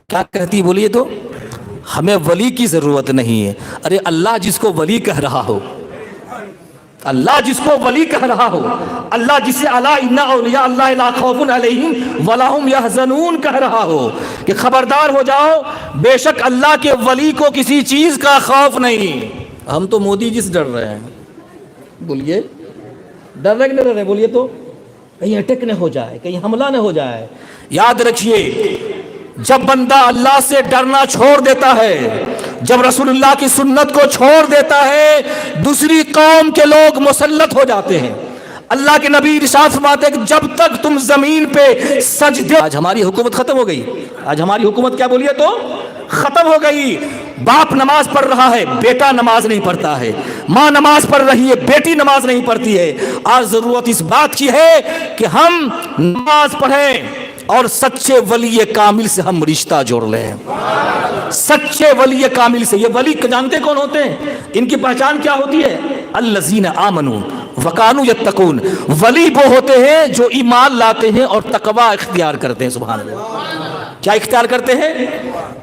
کیا کہتی بولیے تو؟ ہمیں ولی کی ضرورت نہیں ہے۔ ارے اللہ جس کو ولی کہہ رہا ہو، اللہ جس کو ولی کہہ رہا ہو، اللہ جسے الا ان اولیاء اللہ لا خوف علیہم ولا هم یحزنون کہہ رہا ہو کہ خبردار ہو جاؤ، بے شک اللہ کے ولی کو کسی چیز کا خوف نہیں۔ ہم تو مودی جی سے ڈر رہے ہیں، بولیے ڈر رہے کہ نہیں ڈر رہے؟ بولیے تو کہیں اٹیک نہ ہو جائے، کہیں حملہ نہ ہو جائے۔ یاد رکھیے، جب بندہ اللہ سے ڈرنا چھوڑ دیتا ہے، جب رسول اللہ کی سنت کو چھوڑ دیتا ہے، دوسری قوم کے لوگ مسلط ہو جاتے ہیں۔ اللہ کے نبی ارشاد فرماتے ہیں کہ جب تک تم زمین پہ سجدے، آج ہماری حکومت ختم ہو گئی، آج ہماری حکومت کیا بولیے تو ختم ہو گئی. باپ نماز پڑھ رہا ہے، بیٹا نماز نہیں پڑھتا ہے. ماں نماز پڑھ رہی ہے، بیٹی نماز نہیں پڑھتی ہے. آج ضرورت اس بات کی ہے کہ ہم نماز پڑھیں اور سچے ولی کامل سے ہم رشتہ جوڑ لیں. سچے ولی کامل سے. یہ ولی جانتے کون ہوتے ہیں؟ ان کی پہچان کیا ہوتی ہے؟ الذین آمنوا وکانوا یتقون. ولی وہ ہوتے ہیں جو ایمان لاتے ہیں اور تقوی اختیار کرتے ہیں. سبحان اللہ. کیا اختیار کرتے ہیں؟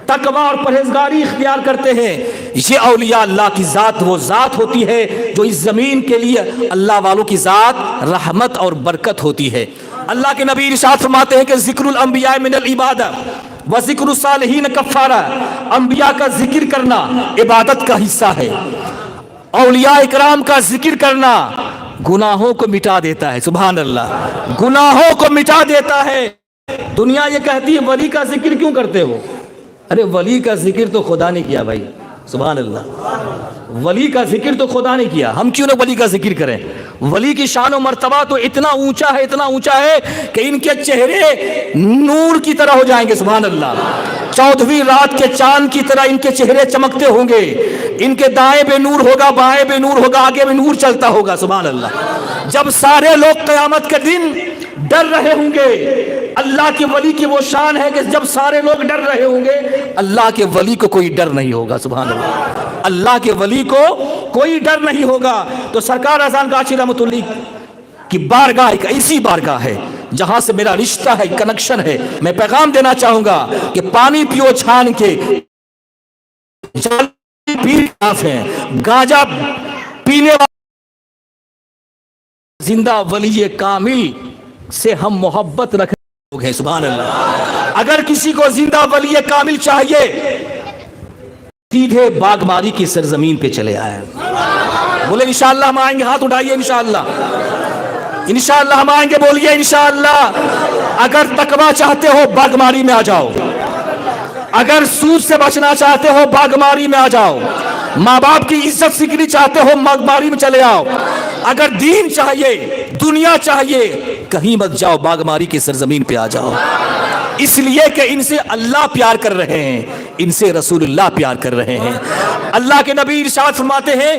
تقوی اور پرہیزگاری اختیار کرتے ہیں. یہ اولیاء اللہ کی ذات وہ ذات ہوتی ہے جو اس زمین کے لیے اللہ والوں کی ذات رحمت اور برکت ہوتی ہے. اللہ کے نبی ارشاد فرماتے ہیں کہ ذکر الانبیاء من العبادہ و ذکر الصالحین کفارہ. انبیاء کا ذکر کرنا عبادت کا حصہ ہے. اولیاء اکرام کا ذکر کرنا گناہوں کو مٹا دیتا ہے. سبحان اللہ. گناہوں کو مٹا دیتا ہے. دنیا یہ کہتی ہے ولی کا ذکر کیوں کرتے ہو؟ ارے ولی کا ذکر تو خدا نے کیا بھائی. سبحان اللہ. ولی کا ذکر تو خدا نے کیا، ہم کیوں نہ ولی کا ذکر کریں؟ ولی کی شان و مرتبہ تو اتنا اونچا ہے، اتنا اونچا ہے کہ ان کے چہرے نور کی طرح ہو جائیں گے. سبحان اللہ. 14ویں رات کے چاند کی طرح ان کے چہرے چمکتے ہوں گے. ان کے دائیں بے نور ہوگا، بائیں بے نور ہوگا، آگے بے نور چلتا ہوگا. سبحان اللہ. جب سارے لوگ قیامت کے دن ڈر رہے ہوں گے، اللہ کے ولی کی وہ شان ہے کہ جب سارے لوگ ڈر رہے ہوں گے اللہ کے ولی کو کوئی ڈر نہیں ہوگا. سبحان اللہ. اللہ کے ولی کو کوئی ڈر نہیں ہوگا. تو سرکار اذان گاچھی رحمۃ اللہ کی بارگاہ ایک ایسی بارگاہ ہے جہاں سے میرا رشتہ ہے، کنیکشن ہے. میں پیغام دینا چاہوں گا کہ پانی پیو چھان کے، گاجا پینے والے زندہ ولی کامل سے ہم محبت رکھنے لوگ ہیں. سبحان اللہ. اگر کسی کو زندہ ولی کامل چاہیے سیدھے باغماری کی سرزمین پہ چلے آئے. بولے انشاءاللہ ہم آئیں گے. ہاتھ اٹھائیے. انشاءاللہ انشاءاللہ ہم آئیں گے. بولیے انشاءاللہ. اگر تقوی چاہتے ہو باغماری میں آ جاؤ. اگر سود سے بچنا چاہتے ہو باغماری میں آ جاؤ. ماں باپ کی عزت سیکھنی چاہتے ہو باغماری میں چلے آؤ. اگر دین چاہیے، دنیا چاہیے، کہیں مت جاؤ، باغماری کی سرزمین پہ آ جاؤ. اس لیے کہ ان سے اللہ پیار کر رہے ہیں، ان سے رسول اللہ پیار کر رہے ہیں. اللہ کے نبی ارشاد فرماتے ہیں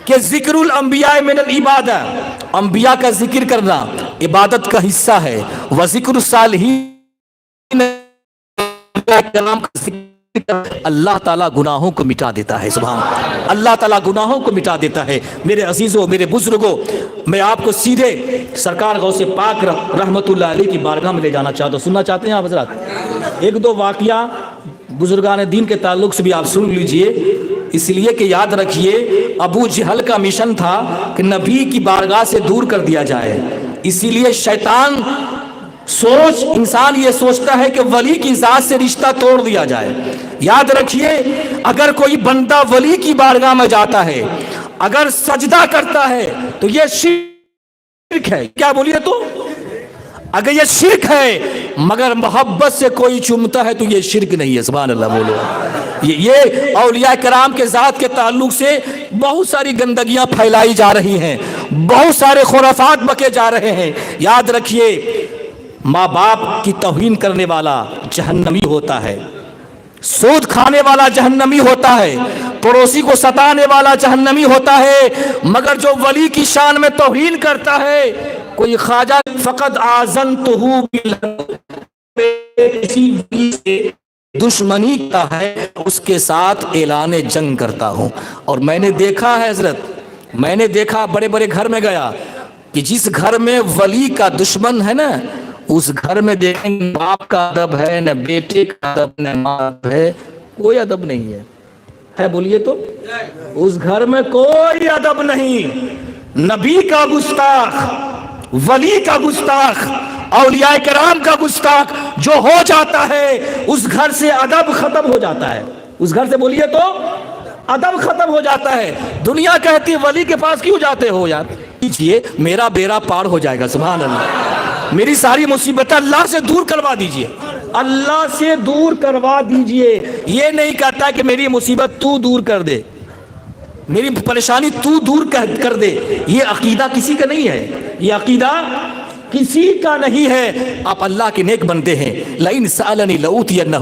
کہ ذکر الانبیاء من العبادہ. انبیاء کا ذکر کرنا عبادت کا حصہ ہے. وذکر الصالحین اللہ تعالیٰ گناہوں کو مٹا دیتا ہے. سبحان اللہ. اللہ تعالیٰ گناہوں کو مٹا دیتا ہے. میرے عزیزوں، میرے بزرگوں، میں آپ کو سیدھے سرکار غوث پاک رحمت اللہ علیہ کی بارگاہ میں لے جانا چاہتا ہوں. سننا چاہتے ہیں آپ حضرات؟ ایک دو واقعہ بزرگان دین کے تعلق سے بھی آپ سن لیجئے، اس لیے کہ یاد رکھیے ابو جہل کا مشن تھا کہ نبی کی بارگاہ سے دور کر دیا جائے. اسی لیے شیطان انسان یہ سوچتا ہے کہ ولی کی ذات سے رشتہ توڑ دیا جائے. یاد رکھیے اگر کوئی بندہ ولی کی بارگاہ میں جاتا ہے، اگر سجدہ کرتا ہے تو یہ شرک ہے. کیا بولیے تو؟ اگر یہ شرک ہے، مگر محبت سے کوئی چومتا ہے تو یہ شرک نہیں ہے. سبحان اللہ. بولو. یہ اولیاء کرام کے ذات کے تعلق سے بہت ساری گندگیاں پھیلائی جا رہی ہیں، بہت سارے خرافات بکے جا رہے ہیں. یاد رکھیے ماں باپ کی توہین کرنے والا جہنمی ہوتا ہے، سود کھانے والا جہنمی ہوتا ہے، پڑوسی کو ستانے والا جہنمی ہوتا ہے. مگر جو ولی کی شان میں توہین کرتا ہے، کوئی خواجہ فقط آذنتہ دشمنی کا ہے، اس کے ساتھ اعلان جنگ کرتا ہوں. اور میں نے دیکھا ہے حضرت، میں نے دیکھا بڑے بڑے گھر میں گیا کہ جس گھر میں ولی کا دشمن ہے نا، اس گھر میں دیکھیں گے باپ کا ادب ہے نہ بیٹے کا ادب، نہ ماں ہے، کوئی ادب نہیں ہے. بولیے تو؟ اس گھر میں کوئی ادب نہیں. نبی کا گستاخ، ولی کا گستاخ، اولیاء کرام کا گستاخ جو ہو جاتا ہے، اس گھر سے ادب ختم ہو جاتا ہے. اس گھر سے بولیے تو ادب ختم ہو جاتا ہے. دنیا کہتی ہے ولی کے پاس کیوں جاتے ہو یار؟ کیجئے، میرا بیڑا پار ہو جائے گا. سبحان اللہ. میری ساری مصیبتیں اللہ سے دور کروا دیجئے، اللہ سے دور کروا دیجئے. یہ نہیں کہتا کہ میری مصیبت تو دور کر دے. میری پریشانی تو دور کر دے. یہ عقیدہ کسی کا نہیں ہے, یہ عقیدہ کسی کا نہیں ہے. آپ اللہ کے نیک بندے ہیں. لئن سألنی لأوتینہ,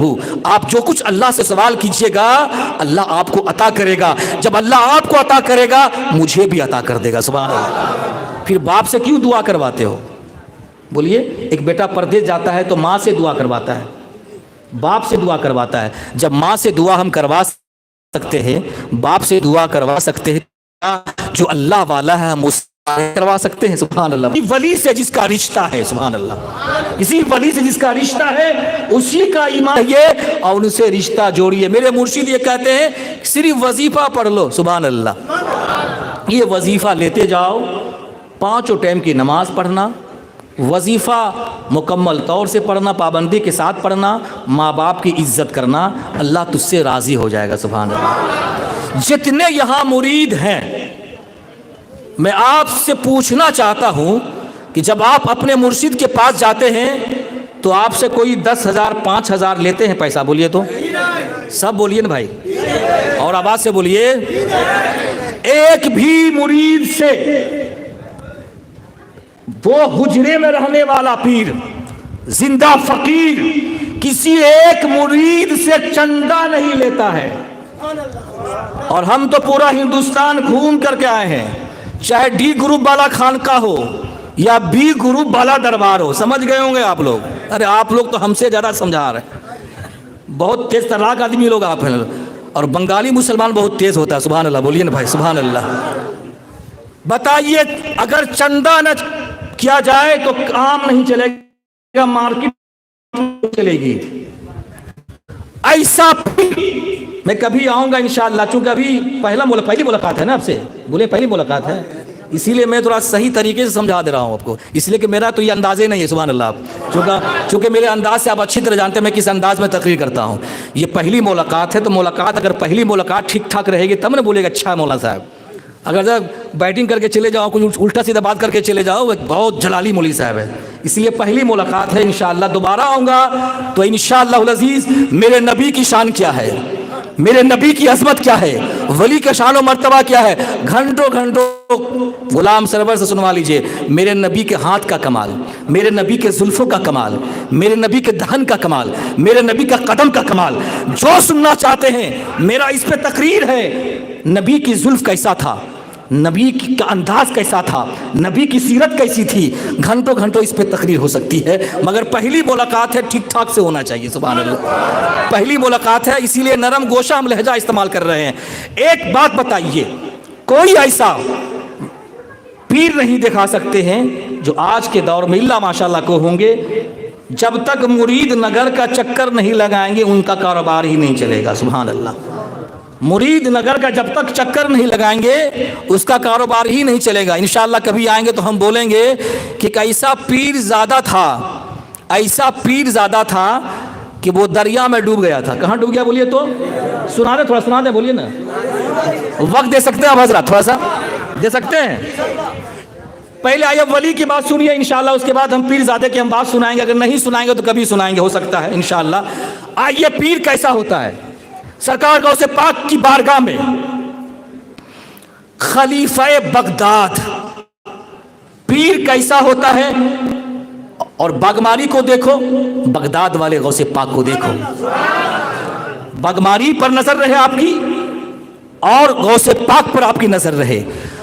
آپ جو کچھ اللہ سے سوال کیجئے گا اللہ آپ کو عطا کرے گا. جب اللہ آپ کو عطا کرے گا مجھے بھی عطا کر دے گا. سبحان اللہ. پھر باپ سے کیوں دعا کرواتے ہو؟ بولیے, ایک بیٹا پردیس جاتا ہے تو ماں سے دعا کرواتا ہے, باپ سے دعا کرواتا ہے. جب ماں سے دعا ہم کروا سکتے ہیں, باپ سے دعا کروا سکتے ہیں, جو اللہ والا ہے ہم اس کروا سکتے ہیں. سبحان اللہ. ولی سے جس کا رشتہ ہے, سبحان اللہ, اسی ولی سے جس کا رشتہ ہے اسی کا ایمان یہ, اور ان سے رشتہ جوڑیے. میرے مرشد یہ کہتے ہیں صرف وظیفہ پڑھ لو. سبحان اللہ. یہ وظیفہ لیتے جاؤ, 5 ٹائم کی نماز پڑھنا, وظیفہ مکمل طور سے پڑھنا, پابندی کے ساتھ پڑھنا, ماں باپ کی عزت کرنا, اللہ تجھ سے راضی ہو جائے گا. سبحان اللہ. جتنے یہاں مرید ہیں میں آپ سے پوچھنا چاہتا ہوں کہ جب آپ اپنے مرشد کے پاس جاتے ہیں تو آپ سے کوئی 10,000 5,000 لیتے ہیں پیسہ؟ بولیے تو سب بولیے نا بھائی, اور آواز سے بولیے. ایک بھی مرید سے, وہ حجرے میں رہنے والا پیر, زندہ فقیر, کسی ایک مرید سے چندہ نہیں لیتا ہے. اور ہم تو پورا ہندوستان گھوم کر کے آئے ہیں, چاہے ڈی گروپ والا خانقاہ ہو یا بی گروپ والا دربار ہو. سمجھ گئے ہوں گے آپ لوگ. ارے آپ لوگ تو ہم سے زیادہ سمجھا رہے ہیں, بہت تیز تراک آدمی لوگ آپ ہیں, اور بنگالی مسلمان بہت تیز ہوتا ہے. سبحان اللہ. بولیے نا بھائی سبحان اللہ. بتائیے, اگر چندہ نہ کیا جائے تو کام نہیں چلے گا, مارکیٹ چلے گی. ایسا میں کبھی آؤں گا انشاءاللہ, چونکہ ابھی پہلی ملاقات ہے نا آپ سے. بولے پہلی ملاقات ہے, اسی لیے میں تھوڑا صحیح طریقے سے سمجھا دے رہا ہوں آپ کو, اس لیے کہ میرا تو یہ انداز ہی نہیں ہے. سبحان اللہ. آپ چونکہ میرے انداز سے آپ اچھی طرح جانتے ہیں میں کس انداز میں تقریر کرتا ہوں. یہ پہلی ملاقات ہے, تو ملاقات اگر پہلی ملاقات ٹھیک ٹھاک رہے گی تب نہ بولے گا اچھا مولانا صاحب. اگر بیٹنگ کر کے چلے جاؤ, کچھ الٹا سیدھا بات کر کے چلے جاؤ, بہت جلالی مولوی صاحب ہے. اس لیے پہلی ملاقات ہے, انشاءاللہ دوبارہ آؤں گا تو انشاءاللہ العزیز میرے نبی کی شان کیا ہے, میرے نبی کی عظمت کیا ہے, ولی کا شان و مرتبہ کیا ہے, گھنٹوں گھنٹوں غلام سرور سے سنوا لیجئے. میرے نبی کے ہاتھ کا کمال, میرے نبی کے زلفوں کا کمال, میرے نبی کے دہن کا کمال, میرے نبی کا قدم کا کمال. جو سننا چاہتے ہیں میرا اس پہ تقریر ہے. نبی کی زلف کیسا تھا, نبی کا انداز کیسا تھا, نبی کی سیرت کیسی تھی, گھنٹوں گھنٹوں اس پہ تقریر ہو سکتی ہے, مگر پہلی ملاقات ہے, ٹھیک ٹھاک سے ہونا چاہیے. سبحان اللہ. پہلی ملاقات ہے, اسی لیے نرم گوشہ ہم لہجہ استعمال کر رہے ہیں. ایک بات بتائیے, کوئی ایسا پیر نہیں دکھا سکتے ہیں جو آج کے دور میں اللہ ماشاءاللہ کو ہوں گے, جب تک مرید نگر کا چکر نہیں لگائیں گے ان کا کاروبار ہی نہیں چلے گا. سبحان اللہ. مرید نگر کا جب تک چکر نہیں لگائیں گے اس کا کاروبار ہی نہیں چلے گا. انشاءاللہ کبھی آئیں گے تو ہم بولیں گے کہ ایسا پیر زیادہ تھا, ایسا پیر زیادہ تھا کہ وہ دریا میں ڈوب گیا تھا. کہاں ڈوب گیا بولیے تو سنا دیں, تھوڑا سنا دیں, بولیے نا. وقت دے سکتے ہیں آپ حضرات, تھوڑا سا دے سکتے ہیں. پہلے آئیے ولی کی بات سنیے انشاءاللہ, اس کے بعد ہم پیر زادے کی ہم بات سنائیں گے. اگر نہیں سنائیں گے تو کبھی سنائیں گے, ہو سکتا ہے انشاءاللہ. آئیے پیر کیسا ہوتا ہے. سرکار غوث پاک کی بارگاہ میں خلیفہ بغداد پیر کیسا ہوتا ہے, اور باغماری کو دیکھو, بغداد والے غوث پاک کو دیکھو. باغماری پر نظر رہے آپ کی اور غوث پاک پر آپ کی نظر رہے.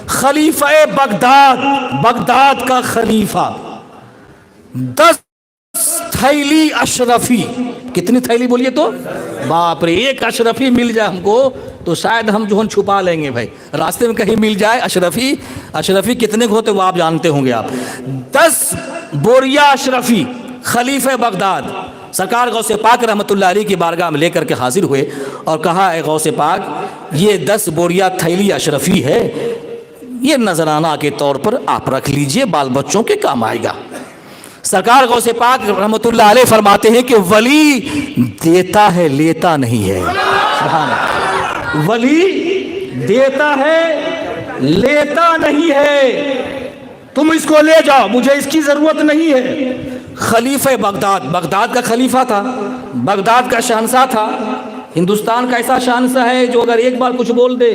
خلیفہ بغداد, بغداد کا خلیفہ, 10 تھیلی اشرفی. کتنی تھیلی بولیے تو باپ رے, ایک اشرفی مل جائے ہم کو تو شاید ہم جو چھپا لیں گے بھائی, راستے میں کہیں مل جائے اشرفی. اشرفی کتنے کو ہوتے وہ آپ جانتے ہوں گے. آپ 10 بوریا اشرفی خلیفہ بغداد سرکار غوث پاک رحمۃ اللہ علیہ کی بارگاہ میں لے کر کے حاضر ہوئے اور کہا, اے غوث پاک یہ 10 بوریا تھیلی اشرفی ہے, یہ نذرانہ کے طور پر آپ رکھ لیجئے, بال بچوں کے کام آئے گا. سرکار غوث پاک رحمۃ اللہ علیہ فرماتے ہیں کہ ولی دیتا ہے لیتا نہیں ہے. سبحان اللہ. ولی دیتا ہے لیتا نہیں ہے, تم اس کو لے جاؤ, مجھے اس کی ضرورت نہیں ہے. خلیفہ بغداد, بغداد کا خلیفہ تھا, بغداد کا شہنشاہ تھا. ہندوستان کا ایسا شہنشاہ ہے جو اگر ایک بار کچھ بول دے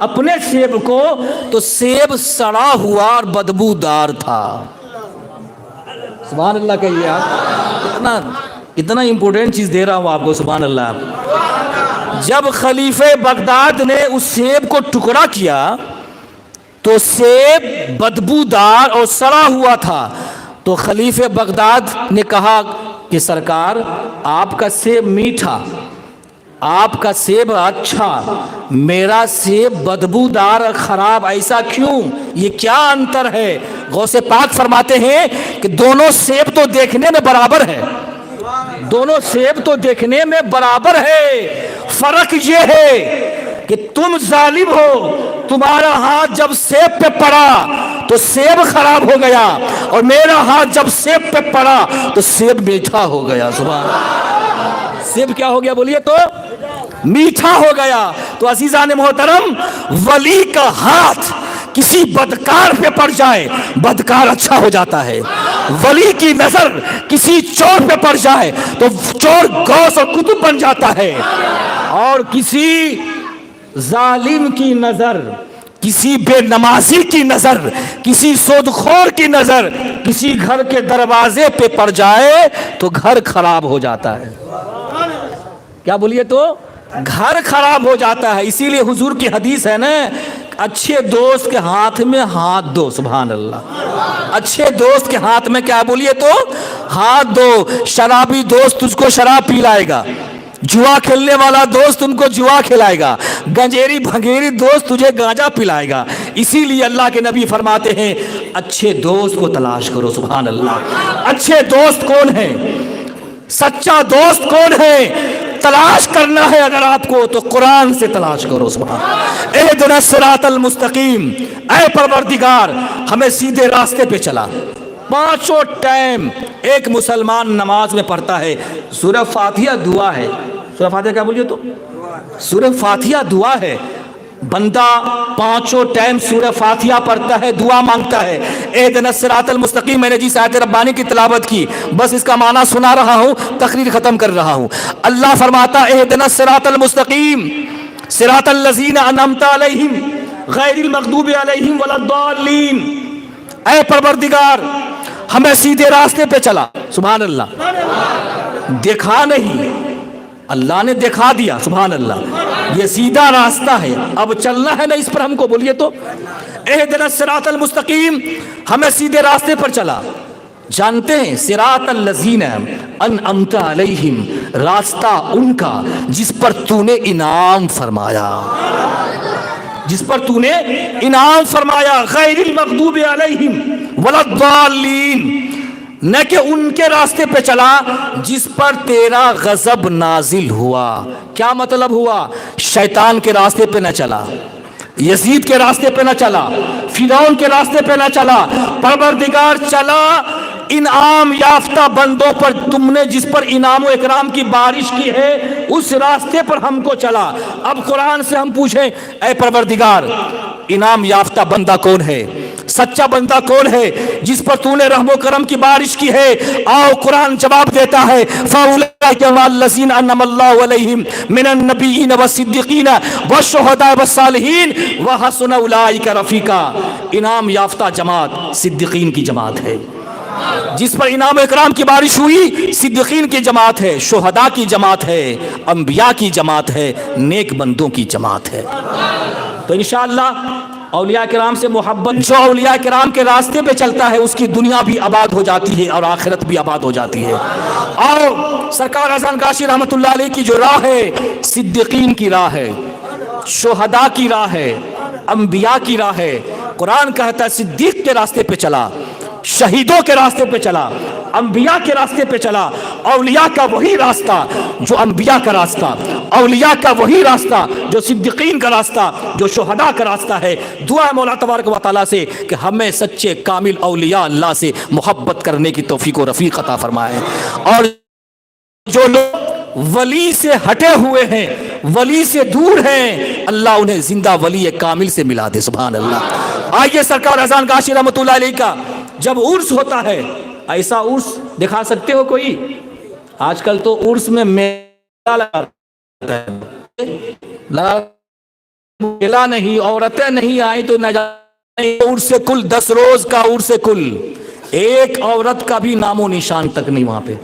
اپنے سیب کو تو سیب سڑا ہوا اور بدبودار تھا. سبحان اللہ کہیے آپ. اتنا امپورٹنٹ چیز دے رہا ہوں آپ کو. سبحان اللہ. جب خلیفہ بغداد نے اس سیب کو ٹکڑا کیا تو سیب بدبودار اور سڑا ہوا تھا. تو خلیفہ بغداد نے کہا کہ سرکار آپ کا سیب میٹھا, آپ کا سیب اچھا, میرا سیب بدبودار اور خراب, ایسا کیوں؟ یہ کیا انتر ہے؟ غوث پاک فرماتے ہیں کہ دونوں سیب تو دیکھنے میں برابر ہے, دونوں سیب تو دیکھنے میں برابر ہے. فرق یہ ہے کہ تم ظالم ہو, تمہارا ہاتھ جب سیب پہ پڑا تو سیب خراب ہو گیا, اور میرا ہاتھ جب سیب پہ پڑا تو سیب میٹھا ہو گیا. سبحان اللہ. سیب کیا ہو گیا بولیے تو؟ میٹھا ہو گیا. تو عزیزان محترم, ولی کا ہاتھ کسی بدکار پہ پڑ جائے, بدکار اچھا ہو جاتا ہے. ولی کی نظر کسی چور پہ پڑ جائے تو چور غوث اور قطب بن جاتا ہے. اور کسی ظالم کی نظر, کسی بے نمازی کی نظر, کسی سودخور کی نظر کسی گھر کے دروازے پہ پڑ جائے تو گھر خراب ہو جاتا ہے. کیا بولیے تو؟ گھر خراب ہو جاتا ہے. اسی لیے حضور کی حدیث ہے نا, اچھے دوست کے ہاتھ میں ہاتھ دو. سبحان اللہ. اچھے دوست کے ہاتھ میں کیا بولیے تو؟ ہاتھ دو. شرابی دوست تجھ کو شراب پلائے گا, جوا کھیلنے والا دوست ان کو جوا کھلائے گا, گنجیری بھنگیری دوست تجھے گانجا پلائے گا. اسی لیے اللہ کے نبی فرماتے ہیں اچھے دوست کو تلاش کرو. سبحان اللہ. اچھے دوست کون ہیں؟ سچا دوست کون ہے؟ تلاش کرنا ہے اگر آپ کو تو قرآن سے تلاش کرو. سبحان اللہ. اہدنا الصراط المستقیم, اے پروردگار ہمیں سیدھے راستے پہ چلا. پانچوں ٹائم ایک مسلمان نماز میں پڑھتا ہے. سورہ فاتحہ دعا ہے. سورہ فاتحہ کیا بولیے تو؟ سورہ فاتحہ دعا ہے. بندہ پانچوں ٹائم سورہ فاتحہ پڑھتا ہے, دعا مانگتا ہے. اہدنا الصراط المستقیم, میں نے جس آیت ربانی کی تلاوت کی بس اس کا معنی سنا رہا ہوں, تقریر ختم کر رہا ہوں. اللہ فرماتا اہدنا الصراط المستقیم صراط الذین انعمت علیہم غیر المغضوب علیہم ولا الضالین. اے پروردگار ہمیں سیدھے راستے پہ چلا. سبحان اللہ. دیکھا نہیں, اللہ نے دکھا دیا. سبحان اللہ. یہ سیدھا راستہ ہے, اب چلنا ہے نا اس پر ہم کو. بولیے تو اہدنا الصراط المستقیم, ہمیں سیدھے راستے پر چلا. جانتے ہیں صراط الذین انعمت علیہم, راستہ ان کا جس پر تو نے انعام فرمایا, جس پر تو نے انعام فرمایا. غیر المغضوب علیہم ولا الضالین, نہ کہ ان کے راستے پہ چلا جس پر تیرا غضب نازل ہوا. کیا مطلب ہوا؟ شیطان کے راستے پہ نہ چلا, یزید کے راستے پہ نہ چلا, فرعون کے راستے پہ نہ چلا. پروردگار چلا انعام یافتہ بندوں پر, تم نے جس پر انعام و اکرام کی بارش کی ہے اس راستے پر ہم کو چلا. اب قرآن سے ہم پوچھیں اے پروردگار انعام یافتہ بندہ کون ہے, سچا بندہ کون ہے جس پر تو نے رحم و کرم کی بارش کی ہے؟ آؤ قرآن جواب دیتا ہے فَأُولَٰئِكَ مَعَ الَّذِينَ أَنْعَمَ اللَّهُ عَلَيْهِمْ مِنَ النَّبِيِّينَ وَالصِّدِّيقِينَ وَالشُّهَدَاءِ وَالصَّالِحِينَ وَحَسُنَ أُولَٰئِكَ رَفِيقًا. انعام یافتہ جماعت صدیقین کی جماعت ہے. جس پر انعام و اکرام کی بارش ہوئی صدیقین کی جماعت ہے, شہداء کی جماعت ہے, انبیاء کی جماعت ہے, نیک بندوں کی جماعت ہے. تو انشاءاللہ اولیاء کرام سے محبت, جو اولیاء کرام کے راستے پہ چلتا ہے اس کی دنیا بھی آباد ہو جاتی ہے اور آخرت بھی آباد ہو جاتی ہے. اور سرکار حسن کاشی رحمت اللہ علیہ کی جو راہ ہے صدیقین کی راہ ہے, شہداء کی راہ ہے, انبیاء کی راہ ہے. قرآن کہتا ہے صدیق کے راستے پہ چلا, شہیدوں کے راستے پہ چلا, انبیاء کے راستے پہ چلا. اولیاء کا وہی راستہ جو انبیاء کا راستہ, اولیاء کا وہی راستہ جو صدیقین کا راستہ, جو شہداء کا راستہ ہے. دعا ہے مولا تبارک و تعالیٰ سے کہ ہمیں سچے کامل اولیاء اللہ سے محبت کرنے کی توفیق و رفیق عطا فرمائے. اور جو لوگ ولی سے ہٹے ہوئے ہیں, ولی سے دور ہیں, اللہ انہیں زندہ ولی کامل سے ملا دے. سبحان اللہ. آئیے سرکار اذان کاشی رحمت اللہ علیہ کا جب عرس ہوتا ہے, ایسا عرس دکھا سکتے ہو کوئی؟ آج کل تو عرس میں میلہ لگا ملا نہیں، عورتیں نہیں آئی تو نہ جانے عرس کل 10 روز کا عرس کل، ایک عورت کا بھی نام و نشان تک نہیں وہاں پہ،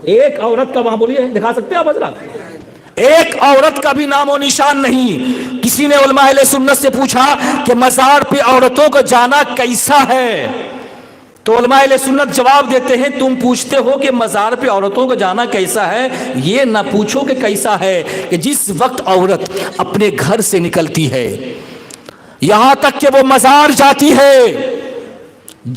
ایک عورت کا، وہاں بولیے دکھا سکتے ہیں آپ حضرات، ایک عورت کا بھی نام و نشان نہیں۔ کسی نے علماء اہل سنت سے پوچھا کہ مزار پہ عورتوں کو جانا کیسا ہے، تو علماء اہل سنت جواب دیتے ہیں تم پوچھتے ہو کہ مزار پہ عورتوں کو جانا کیسا ہے، یہ نہ پوچھو کہ کیسا ہے، کہ جس وقت عورت اپنے گھر سے نکلتی ہے یہاں تک کہ وہ مزار جاتی ہے،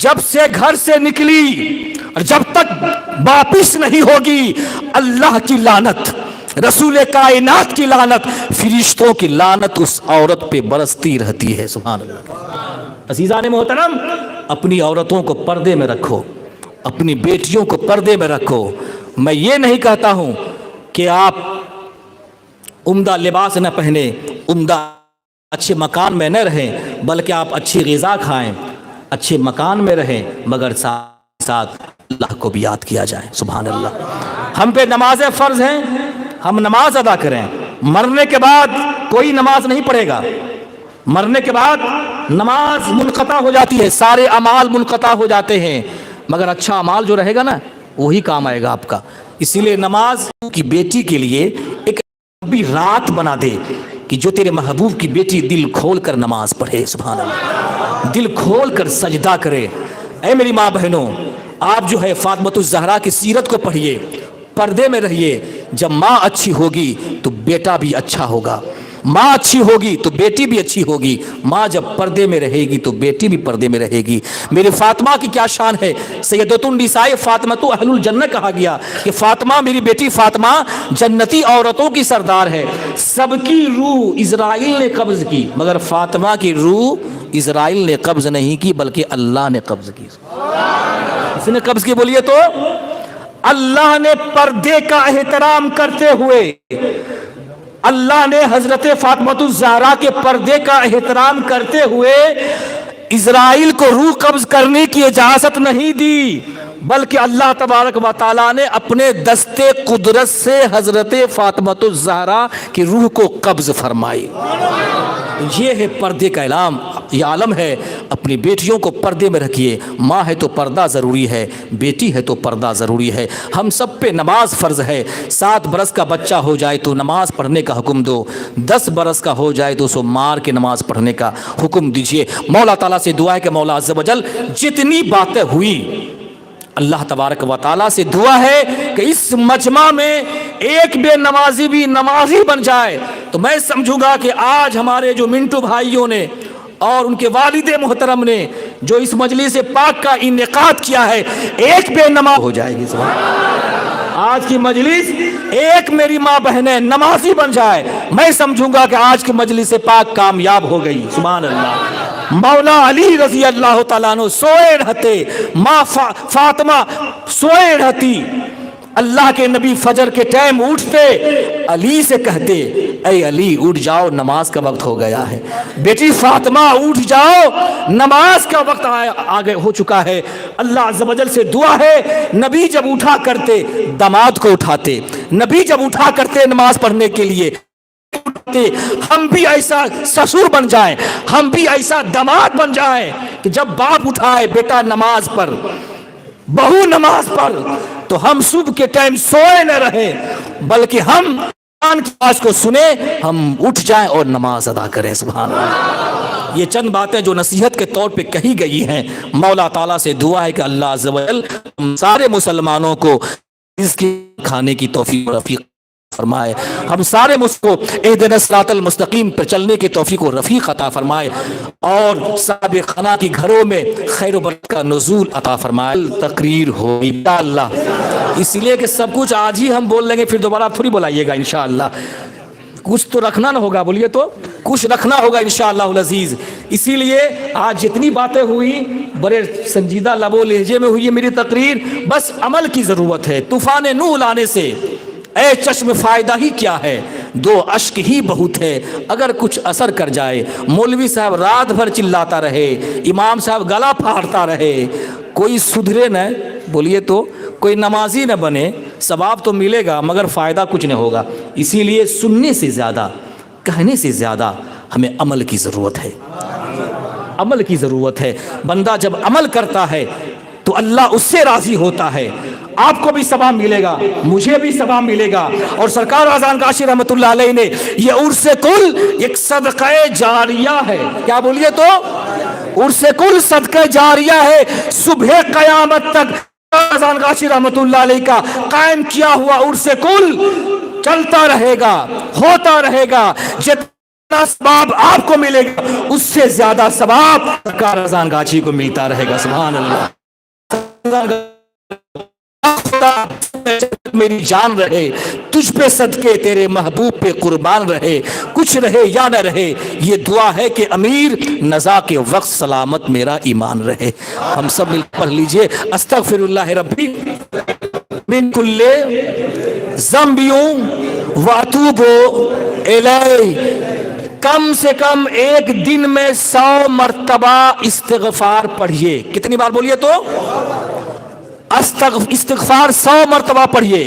جب سے گھر سے نکلی اور جب تک واپس نہیں ہوگی، اللہ کی لعنت، رسول کائنات کی لعنت، فرشتوں کی لعنت اس عورت پہ برستی رہتی ہے۔ سبحان اللہ۔ عزیزان محترم، اپنی عورتوں کو پردے میں رکھو، اپنی بیٹیوں کو پردے میں رکھو۔ میں یہ نہیں کہتا ہوں کہ آپ عمدہ لباس نہ پہنے، عمدہ اچھے مکان میں نہ رہیں، بلکہ آپ اچھی غذا کھائیں، اچھے مکان میں رہیں، مگر ساتھ ساتھ اللہ کو بھی یاد کیا جائے۔ سبحان اللہ۔ ہم پہ نمازیں فرض ہیں، ہم نماز ادا کریں، مرنے کے بعد کوئی نماز نہیں پڑھے گا، مرنے کے بعد نماز منقطع ہو جاتی ہے، سارے اعمال منقطع ہو جاتے ہیں، مگر اچھا اعمال جو رہے گا نا وہی کام آئے گا آپ کا۔ اسی لیے نماز کی بیٹی کے لیے ایک بھی رات بنا دے کہ جو تیرے محبوب کی بیٹی دل کھول کر نماز پڑھے۔ سبحان اللہ، دل کھول کر سجدہ کرے۔ اے میری ماں بہنوں، آپ جو ہے فاطمۃ الزہرا کی سیرت کو پڑھیے، پردے میں رہیے۔ جب ماں اچھی ہوگی تو بیٹا بھی اچھا ہوگا، ماں اچھی ہوگی تو بیٹی بھی اچھی ہوگی، ماں جب پردے میں رہے گی تو بیٹی بھی پردے میں رہے گی۔ میری فاطمہ کی کیا شان ہے، سیدۃ النساء فاطمۃ اہل الجنہ کہا گیا کہ فاطمہ، میری بیٹی فاطمہ جنتی عورتوں کی سردار ہے۔ سب کی روح اسرائیل نے قبض کی، مگر فاطمہ کی روح اسرائیل نے قبض نہیں کی بلکہ اللہ نے قبض کی۔ اس نے قبض کی، بولیے تو اللہ نے پردے کا احترام کرتے ہوئے، اللہ نے حضرت فاطمۃ الزہرا کے پردے کا احترام کرتے ہوئے اسرائیل کو روح قبض کرنے کی اجازت نہیں دی، بلکہ اللہ تبارک و تعالیٰ نے اپنے دستے قدرت سے حضرت فاطمۃ الزہرا کی روح کو قبض فرمائی۔ یہ ہے پردے کا اعلان، یہ عالم ہے۔ اپنی بیٹیوں کو پردے میں رکھیے، ماں ہے تو پردہ ضروری ہے، بیٹی ہے تو پردہ ضروری ہے۔ ہم سب پہ نماز فرض ہے۔ 7 برس کا بچہ ہو جائے تو نماز پڑھنے کا حکم دو، 10 برس کا ہو جائے تو اسے مار کے نماز پڑھنے کا حکم دیجیے۔ مولا تعالیٰ سے دعا ہے کہ مولا عز و جل جتنی باتیں ہوئی، اللہ تبارک و تعالیٰ سے دعا ہے کہ اس مجمع میں ایک بے نمازی بھی نمازی بن جائے تو میں سمجھوں گا کہ آج ہمارے جو منٹو بھائیوں نے اور ان کے والد محترم نے جو اس مجلس پاک کا انعقاد کیا ہے، ایک بے نماز ہو جائے گی۔ آج کی مجلس ایک میری ماں بہنیں نمازی بن جائے، میں سمجھوں گا کہ آج کی مجلس پاک کامیاب ہو گئی۔ سبحان اللہ۔ مولا علی رضی اللہ تعالیٰ عنہ سوئے رہتے، ماں فاطمہ سوئے رہتی، اللہ کے نبی فجر کے ٹائم اٹھتے، علی سے کہتے اے علی اٹھ جاؤ، نماز کا وقت ہو گیا ہے، بیٹی فاطمہ اٹھ جاؤ، نماز کا وقت آگے ہو چکا ہے۔ اللہ عز و جل سے دعا ہے، نبی جب اٹھا کرتے داماد کو اٹھاتے، نبی جب اٹھا کرتے نماز پڑھنے کے لیے، ہم بھی ایسا سسور بن جائیں، ہم بھی ایسا داماد بن جائیں کہ جب باپ اٹھائے بیٹا نماز پر، بہو نماز پر، تو ہم صبح کے ٹائم سوئے نہ رہیں بلکہ ہم قرآن کی آواز کو سنیں، ہم اٹھ جائیں اور نماز ادا کریں۔ سبحان اللہ۔ یہ چند باتیں جو نصیحت کے طور پہ کہی گئی ہیں، مولا تعالیٰ سے دعا ہے کہ اللہ عز و جل ہم سارے مسلمانوں کو اس کی کھانے کی توفیق و رفیق فرمائے، ہم سارے کو اہدنا الصراط المستقیم پر چلنے کی توفیق و رفیق عطا فرمائے، اور سابقانہ کی گھروں میں خیر و برکت کا نزول عطا فرمائے۔ تقریر ہوگی انشاءاللہ، اس لیے کہ سب کچھ آج ہی ہم بول لیں گے، پھر دوبارہ آپ تھوڑی بلائیے گا انشاءاللہ، کچھ تو رکھنا نہ ہوگا، بولیے تو کچھ رکھنا ہوگا انشاءاللہ العزیز۔ اسی لیے آج جتنی باتیں ہوئی بڑے سنجیدہ لب و لہجے میں ہوئی ہے میری تقریر، بس عمل کی ضرورت ہے۔ طوفان نوح لانے سے اے چشم فائدہ ہی کیا ہے، 2 اشک ہی بہت ہے اگر کچھ اثر کر جائے۔ مولوی صاحب رات بھر چلاتا رہے، امام صاحب گلا پھاڑتا رہے، کوئی سدھرے نہ، بولیے تو کوئی نمازی نہ بنے، ثواب تو ملے گا مگر فائدہ کچھ نہیں ہوگا۔ اسی لیے سننے سے زیادہ کہنے سے زیادہ ہمیں عمل کی ضرورت ہے، عمل کی ضرورت ہے۔ بندہ جب عمل کرتا ہے تو اللہ اس سے راضی ہوتا ہے، آپ کو بھی ثواب ملے گا، مجھے بھی ثواب ملے گا۔ اور سرکار اذان کاشی رحمۃ اللہ علیہ نے یہ عرس کل ایک صدقہ جاریہ ہے، کیا بولیے تو عرس کل صدقہ جاریہ ہے، صبح قیامت تک اذان کاشی رحمۃ اللہ علیہ کا قائم کیا ہوا عرس کل چلتا رہے گا، ہوتا رہے گا۔ جتنا ثواب آپ کو ملے گا اس سے زیادہ ثواب سرکار اذان کاشی کو ملتا رہے گا۔ سبحان اللہ۔ میری جان رہے تجھ پہ صدقے تیرے محبوب پہ قربان رہے، کچھ رہے یا نہ رہے یہ دعا ہے کہ امیر نزا کے وقت سلامت میرا ایمان رہے۔ ہم سب مل پڑھ لیجئے استغفر اللہ ربی من کل ذنب واتوب الیہ۔ کم سے کم ایک دن میں 100 مرتبہ استغفار پڑھیے۔ کتنی بار بولیے تو استغفار 100 مرتبہ پڑھیے۔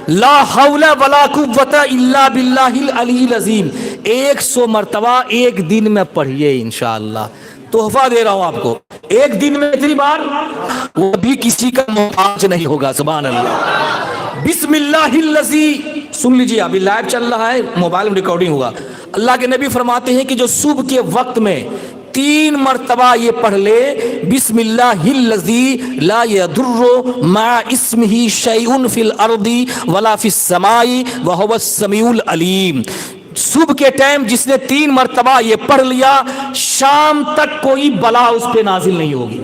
لا حول ولا قوت الا باللہ العلی العظیم 100 مرتبہ ایک دن میں پڑھیے انشاءاللہ۔ تحفہ دے رہا ہوں آپ کو، ایک دن میں اتنی بار وہ بھی کسی کا محتاج نہیں ہوگا۔ سبحان اللہ۔ بسم اللہ الذی، سن لیجیے ابھی لائیو چل رہا ہے، موبائل میں ریکارڈنگ ہوگا۔ اللہ کے نبی فرماتے ہیں کہ جو صبح کے وقت میں 3 مرتبہ یہ پڑھ لے بسم اللہ الذی لا یضر مع اسمہ شیء فی الارض ولا فی السماء وہو السمیع العلیم، صبح کے ٹائم جس نے 3 مرتبہ یہ پڑھ لیا شام تک کوئی بلا اس پہ نازل نہیں ہوگی۔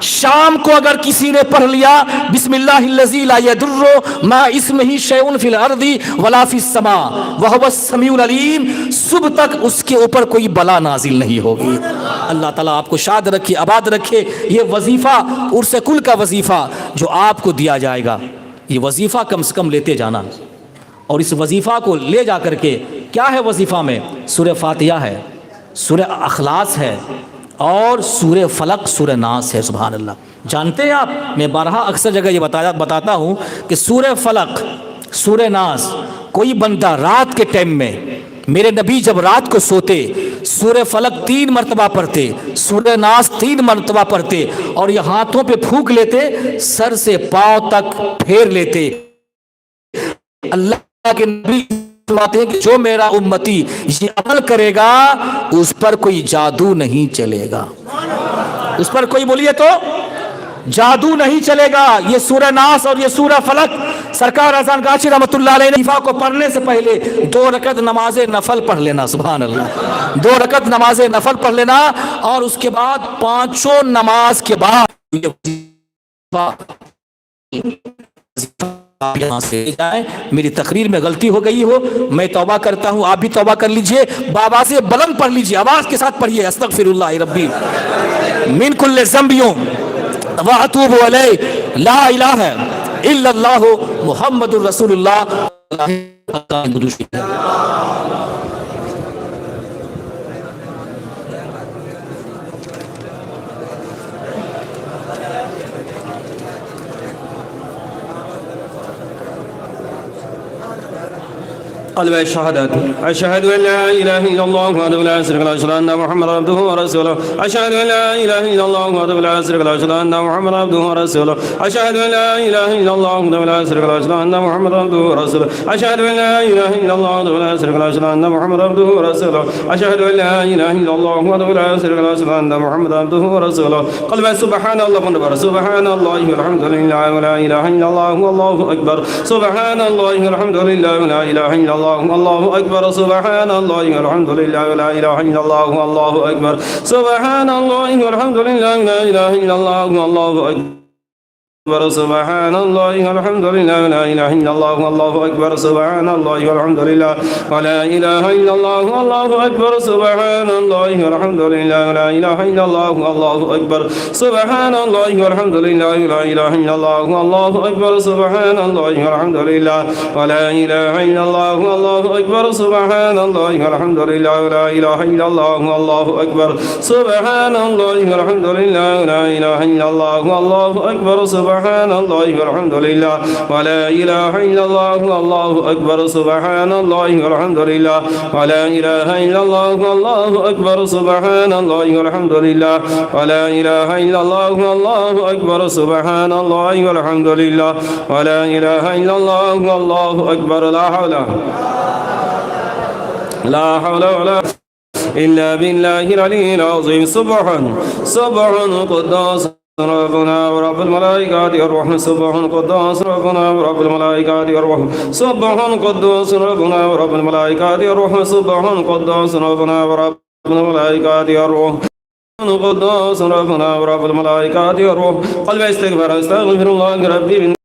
شام کو اگر کسی نے پڑھ لیا بسم اللہ الذی لا یضر مع اسمہ شیء فی الارض ولا فی السماء وہو السمیع العلیم، صبح تک اس کے اوپر کوئی بلا نازل نہیں ہوگی۔ اللہ تعالیٰ آپ کو شاد رکھے، آباد رکھے۔ یہ وظیفہ عرس کل کا وظیفہ جو آپ کو دیا جائے گا، یہ وظیفہ کم سے کم لیتے جانا، اور اس وظیفہ کو لے جا کر کے کیا ہے وظیفہ میں؟ سورہ فاتحہ ہے، سورہ اخلاص ہے، اور سورہ فلق سورہ ناس ہے۔ سبحان اللہ۔ جانتے ہیں آپ، میں بارہا اکثر جگہ یہ بتاتا ہوں کہ سورہ فلق سورہ ناس کوئی بندہ رات کے ٹائم میں، میرے نبی جب رات کو سوتے سورہ فلق 3 مرتبہ پڑھتے، سورہ ناس 3 مرتبہ پڑھتے، اور یہ ہاتھوں پہ پھونک لیتے، سر سے پاؤں تک پھیر لیتے۔ اللہ کے نبی فرماتے ہیں کہ جو میرا امتی یہ عمل کرے گا اس پر کوئی جادو نہیں چلے گا، اس پر کوئی بولیے تو جادو نہیں چلے گا۔ یہ سورہ ناس اور یہ سورہ فلق سرکار اذان کاشی رحمۃ اللہ علیہ نے وظیفہ کو پڑھنے سے پہلے 2 رکعت نماز نفل پڑھ لینا۔ سبحان اللہ۔ 2 رکعت نماز نفل پڑھ لینا، اور اس کے بعد 5 نماز کے بعد یہاں سے جائیں۔ میری تقریر میں غلطی ہو گئی ہو میں توبہ کرتا ہوں، آپ بھی توبہ کر لیجئے، بابا سے بلند پڑھ لیجئے، آواز کے ساتھ پڑھیے استغفر اللہ ربی من کل ذنب واتوب الیہ لا الہ الا اللہ محمد الرسول اللہ۔ قلب الشهادة أشهد أن لا إله إلا الله وحده لا شريك له أشهد أن محمدا عبده ورسوله أشهد أن لا إله إلا الله وحده لا شريك له أشهد أن محمدا عبده ورسوله أشهد أن لا إله إلا الله وحده لا شريك له أشهد أن محمدا عبده ورسوله أشهد أن لا إله إلا الله وحده لا شريك له أشهد أن محمدا عبده ورسوله أشهد أن لا إله إلا الله وحده لا شريك له أشهد أن محمدا عبده ورسوله قلب سبحان الله سبحان الله والحمد لله ولا إله إلا الله والله أكبر سبحان الله والحمد لله ولا إله إلا الله والله أكبر سبحان الله والحمد لله ولا إله إلا الله والله أكبر سبحان الله والحمد لله ولا إله إلا الله والله أكبر سبحان الله والحمد لله ولا إله إلا الله والله أكبر سبحان الله والحمد لله ولا إله إلا الله والله أكبر سبحان الله والحمد لله ولا إله إلا الله والله أكبر سبحان الله والحمد لله ولا إله إلا الله والله أكبر سبحان الله والحمد لله ولا إله إلا الله والله أكبر سبحان الله والحمد لله ولا إله إلا الله والله أكبر سبحان الله والحمد لله ولا إله إلا الله والله أكبر سبحان سبحان الله والحمد لله ولا إله إلا الله والله أكبر سبحان الله والحمد لله ولا إله إلا الله والله أكبر سبحان الله والحمد لله ولا إله إلا الله والله أكبر سبحان الله والحمد لله ولا إله إلا الله والله أكبر لا حول ولا إلا بالله العلي العظيم سبحان قدوس ربنا ورب الملائكة والروح سبحان قدوس ربنا ورب الملائكة والروح سبحان قدوس ربنا ورب الملائكة والروح سبحان قدوس ربنا ورب الملائكة والروح قدوس ربنا ورب الملائكة والروح قلب استغفر استغفر الله ربي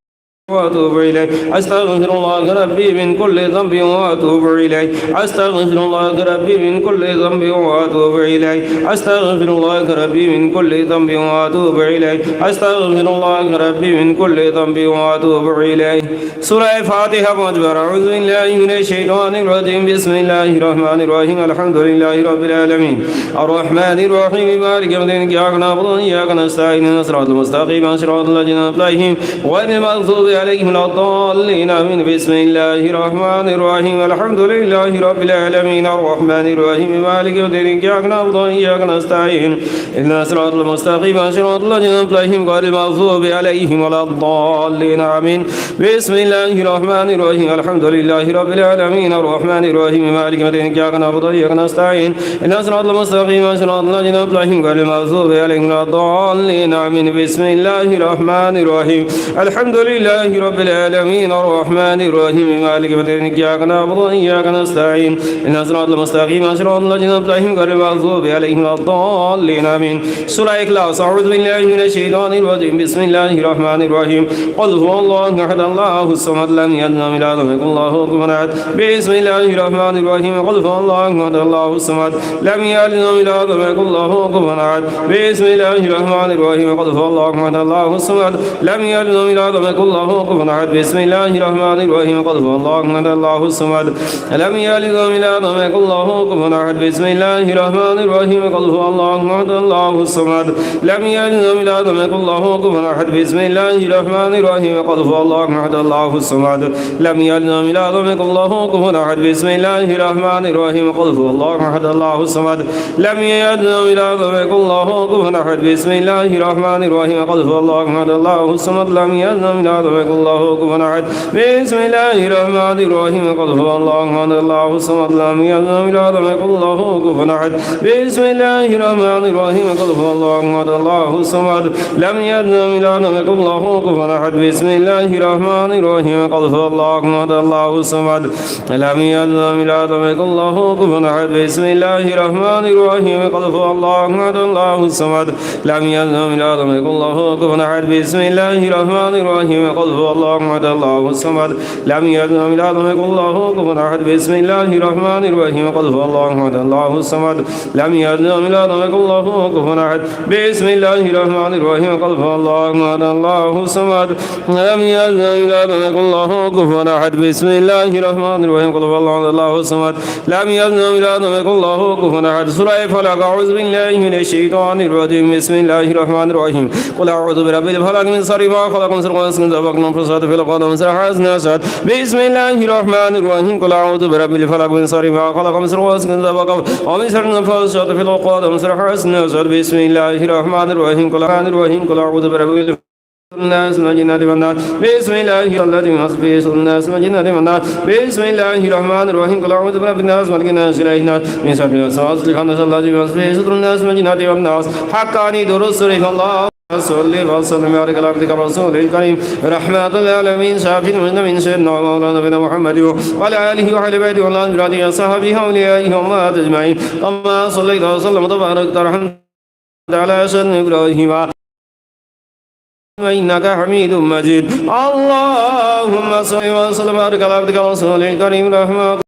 واتوب إليه أستغفر الله ربي من كل ذنب واتوب إليه أستغفر الله ربي من كل ذنب واتوب إليه أستغفر الله ربي من كل ذنب واتوب إليه أستغفر الله ربي من كل ذنب واتوب إليه سورة فاتحة مجبر أعوذ بالله من الشيطان الرجيم بسم الله الرحمن الرحيم الحمد لله رب العالمين الرحمن الرحيم مالك يوم الدين إياك نعبد وإياك نستعين صراط المستقيم صراط الذين أنعمت عليهم غير المغضوب عليهم ولا الضالين آمين بسم الله الرحمن الرحيم الحمد لله رب العالمين الرحمن الرحيم مالك يوم الدين إياك نعبد وإياك نستعين اهدنا الصراط المستقيم صراط الذين أنعمت عليهم غير المغضوب عليهم ولا الضالين آمين بسم الله الرحمن الرحيم الحمد لله رب العالمين الرحمن الرحيم مالك يوم الدين إياك نعبد وإياك نستعين اهدنا الصراط المستقيم صراط الذين أنعمت عليهم غير المغضوب عليهم ولا الضالين آمين بسم الله الرحمن الرحيم الحمد لله رب العالمين الرحمن الرحيم مالك يوم الدين إياك نعبد وإياك نستعين اهدنا الصراط المستقيم صراط الذين أنعمت عليهم غير المغضوب عليهم ولا الضالين آمين سورة إخلاص أعوذ بالله من الشيطان الرجيم بسم الله الرحمن الرحيم قل هو الله أحد الله الصمد لم يلد ولم يولد ولم يكن له كفوا أحد بسم الله الرحمن الرحيم قل هو الله أحد الله الصمد لم يلد ولم يولد ولم يكن له كفوا أحد بسم الله الرحمن الرحيم قل هو الله أحد الله الصمد لم يلد ولم يولد ولم يكن له كفوا أحد بسم الله الرحمن الرحيم قل هو الله أحد الله الصمد لم يلد ولم يولد ولم يكن له كفوا أحد بسم الله الرحمن الرحيم قل هو الله أحد الله الصمد لم يلد ولم يولد ولم يكن له كفوا أحد بسم الله الرحمن الرحيم قل هو الله أحد الله الصمد لم يلد ولم يولد ولم يكن له كفوا أحد بسم الله الرحمن الرحيم قل هو الله أحد الله الصمد لم يلد ولم يولد ولم يكن له كفوا أحد بسم الله الرحمن الرحيم قل هو الله أحد الله الصمد لم يلد ولم يولد ولم يكن له كفوا أحد بسم الله الرحمن الرحيم قل هو الله أحد الله الصمد لم يلد ولم يولد ولم يكن له كفوا أحد بسم الله الرحمن الرحيم قل هو الله أحد الله الصمد لم يلد ولم يولد ولم يكن له كفوا أحد بسم الله الرحمن الرحيم قل هو الله أحد الله الصمد لم يلد ولم يولد ولم يكن له كفوا أحد بسم الله الرحمن الرحيم قل هو الله أحد الله الصمد لم يلد ولم يولد ولم يكن له كفوا أحد بسم الله الرحمن الرحيم قل هو الله أحد الله الصمد لم يلد ولم يولد ولم يكن له كفوا أحد بسم الله الرحمن الرحيم قل هو الله أحد الله الصمد لم يلد ولم يولد ولم يكن له كفوا أحد بسم الله الرحمن الرحيم قل هو الله أحد الله الصمد لم يلد ولم يولد ولم يكن له كفوا أحد بسم الله الرحمن الرحيم قل هو الله أحد الله الصمد لم يلد ولم يولد ولم يكن له كفوا أحد سورة فلق أعوذ بالله من الشيطان الرجيم بسم الله الرحمن الرحيم قل أعوذ برب الفلق من شر ما خلق من شر غاسق إذا وقب من فساد في الأرض ومن شر حاسد إذا حسد بسم الله الرحمن الرحيم قل أعوذ برب الفلق من شر ما خلق من شر غاسق إذا وقب ومن شر النفاثات في العقد ومن شر حاسد إذا حسد بسم الله الرحمن الرحيم قل أعوذ برب الناس من جنات والناس بسم الله الذي يصبح الناس من جنات والناس بسم الله الرحمن الرحيم قل أعوذ برب الناس ملك الناس إله الناس من شر الوسواس الخناس الذي يصبح الناس من جنات والناس حقاني درس الله صلى وسلم على عبدك رسول الكريم رحمة العالمين شافي من سيدنا ومولانا نبينا محمد وعلى آله وعلى بيته والأنبياء وصحبه وأوليائه وأمهات أجمعين كما صليت وسلم وباركت ورحمت على سيدنا إبراهيم إنك حميد مجيد اللهم صل وسلم على عبدك رسول الكريم رحمة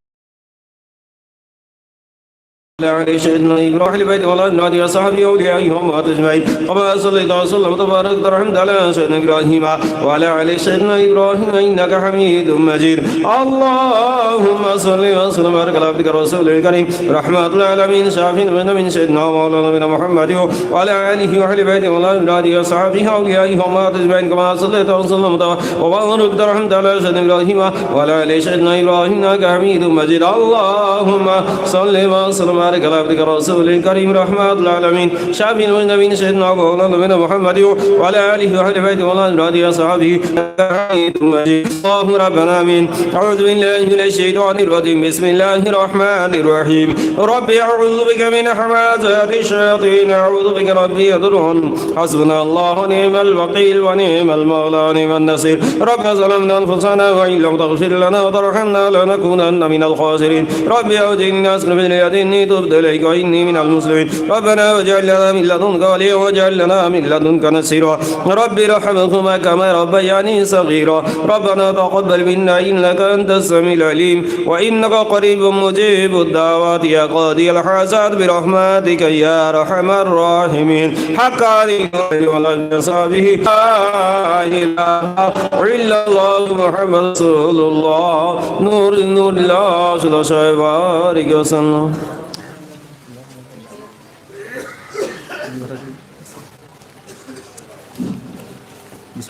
على سيدنا إبراهيم البيت والأزواج وصحبه أوليائهم وأجمعين كما صليت وسلم وبارك ورحمت على سيدنا إبراهيم وعلى آل سيدنا إبراهيم إنك حميد مجيد اللهم صل وسلم وبارك على عبدك الرسول الكريم رحمة العالمين شافين من سيدنا مولانا محمد وعلى آله وأهل بيته والأزواج وصحبه أوليائهم وأجمعين كما صليت وسلم وبارك ورحمت على سيدنا إبراهيم وعلى آل سيدنا إبراهيم إنك حميد مجيد اللهم صل وسلم بارك على عبدك الرسول الكريم رحمة العالمين شافي النبي سيدنا مولانا محمد وعلى آله وأهل بيته والأزواج وصحبه اللهم ربنا آمين أعوذ بالله من الشيطان الرجيم بسم الله الرحمن الرحيم ربي أعوذ بك من همزات الشياطين أعوذ بك ربي يضرون حسبنا الله ونعم الوكيل ونعم المولى ونعم النصير ربنا ظلمنا أنفسنا وإن لم تغفر لنا وترحمنا لنكونن من الخاسرين ربي أوزعني أسلم باليدين تبت إليك وإني من المسلمين ربنا واجعل لنا من لدنك وليا واجعل لنا من لدنك نصيرا ربي ارحمهما كما ربياني صغيرا ربنا تقبل منا إنك أنت السميع العليم وإنك قريب مجيب الدعوات يا قاضي الحاجات برحمتك يا أرحم الراحمين حق عليك وعلى أصحابه لا إله إلا الله محمد رسول الله نور الله صلى الله عليه وسلم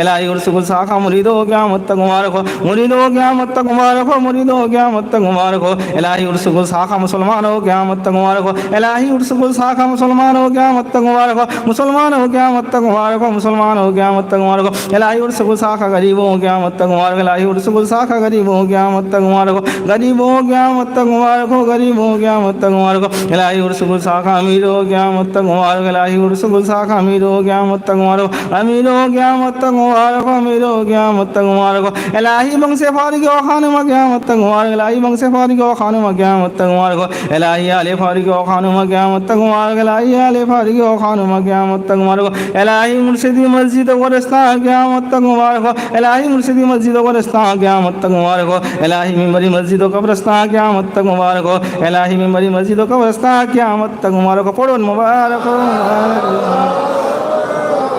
الہی عرص گل ساکھا مرید ہو قیامت تک مبارک ہو مرید ہو قیامت تک مبارک ہو مرید ہو قیامت تک مبارک ہو الہی عرص گل ساکھا مسلمان ہو قیامت تک مبارک ہو الہی عرص گل ساکھا مسلمان ہو قیامت تک مبارک ہو مسلمان ہو قیامت تک مبارک ہو مسلمان ہو قیامت تک مبارک ہو الہی عرص گل ساکھا غریب ہو قیامت تک مبارک الہی عرص گل ساکھا غریب ہو قیامت تک مبارک ہو غریب ہو قیامت تک مبارک ہو غریب ہو قیامت تک مبارک ہو الہی عرص گل ساکھا امیر ہو قیامت تک مبارک الہی عرص گل ساکھا امیر ہو قیامت تک مبارک امیر ہو قیامت تک مبارک امیر ہو قیامت تک مبارک الہی بنگ سے فارغ ہو خانمہ قیامت تک مبارک الہی بنگ سے فارغ ہو خانمہ قیامت تک مبارک الہی آل فارغ ہو خانمہ قیامت تک مبارک الہی آل فارغ ہو خانمہ قیامت تک مبارک الہی مرشدی مسجد و گلستان قیامت تک مبارک الہی مرشدی مسجد و گلستان قیامت تک مبارک الہی منبری مسجد و قبرستان قیامت تک مبارک الہی منبری مسجد و قبرستان قیامت تک مبارک پڑھو مبارک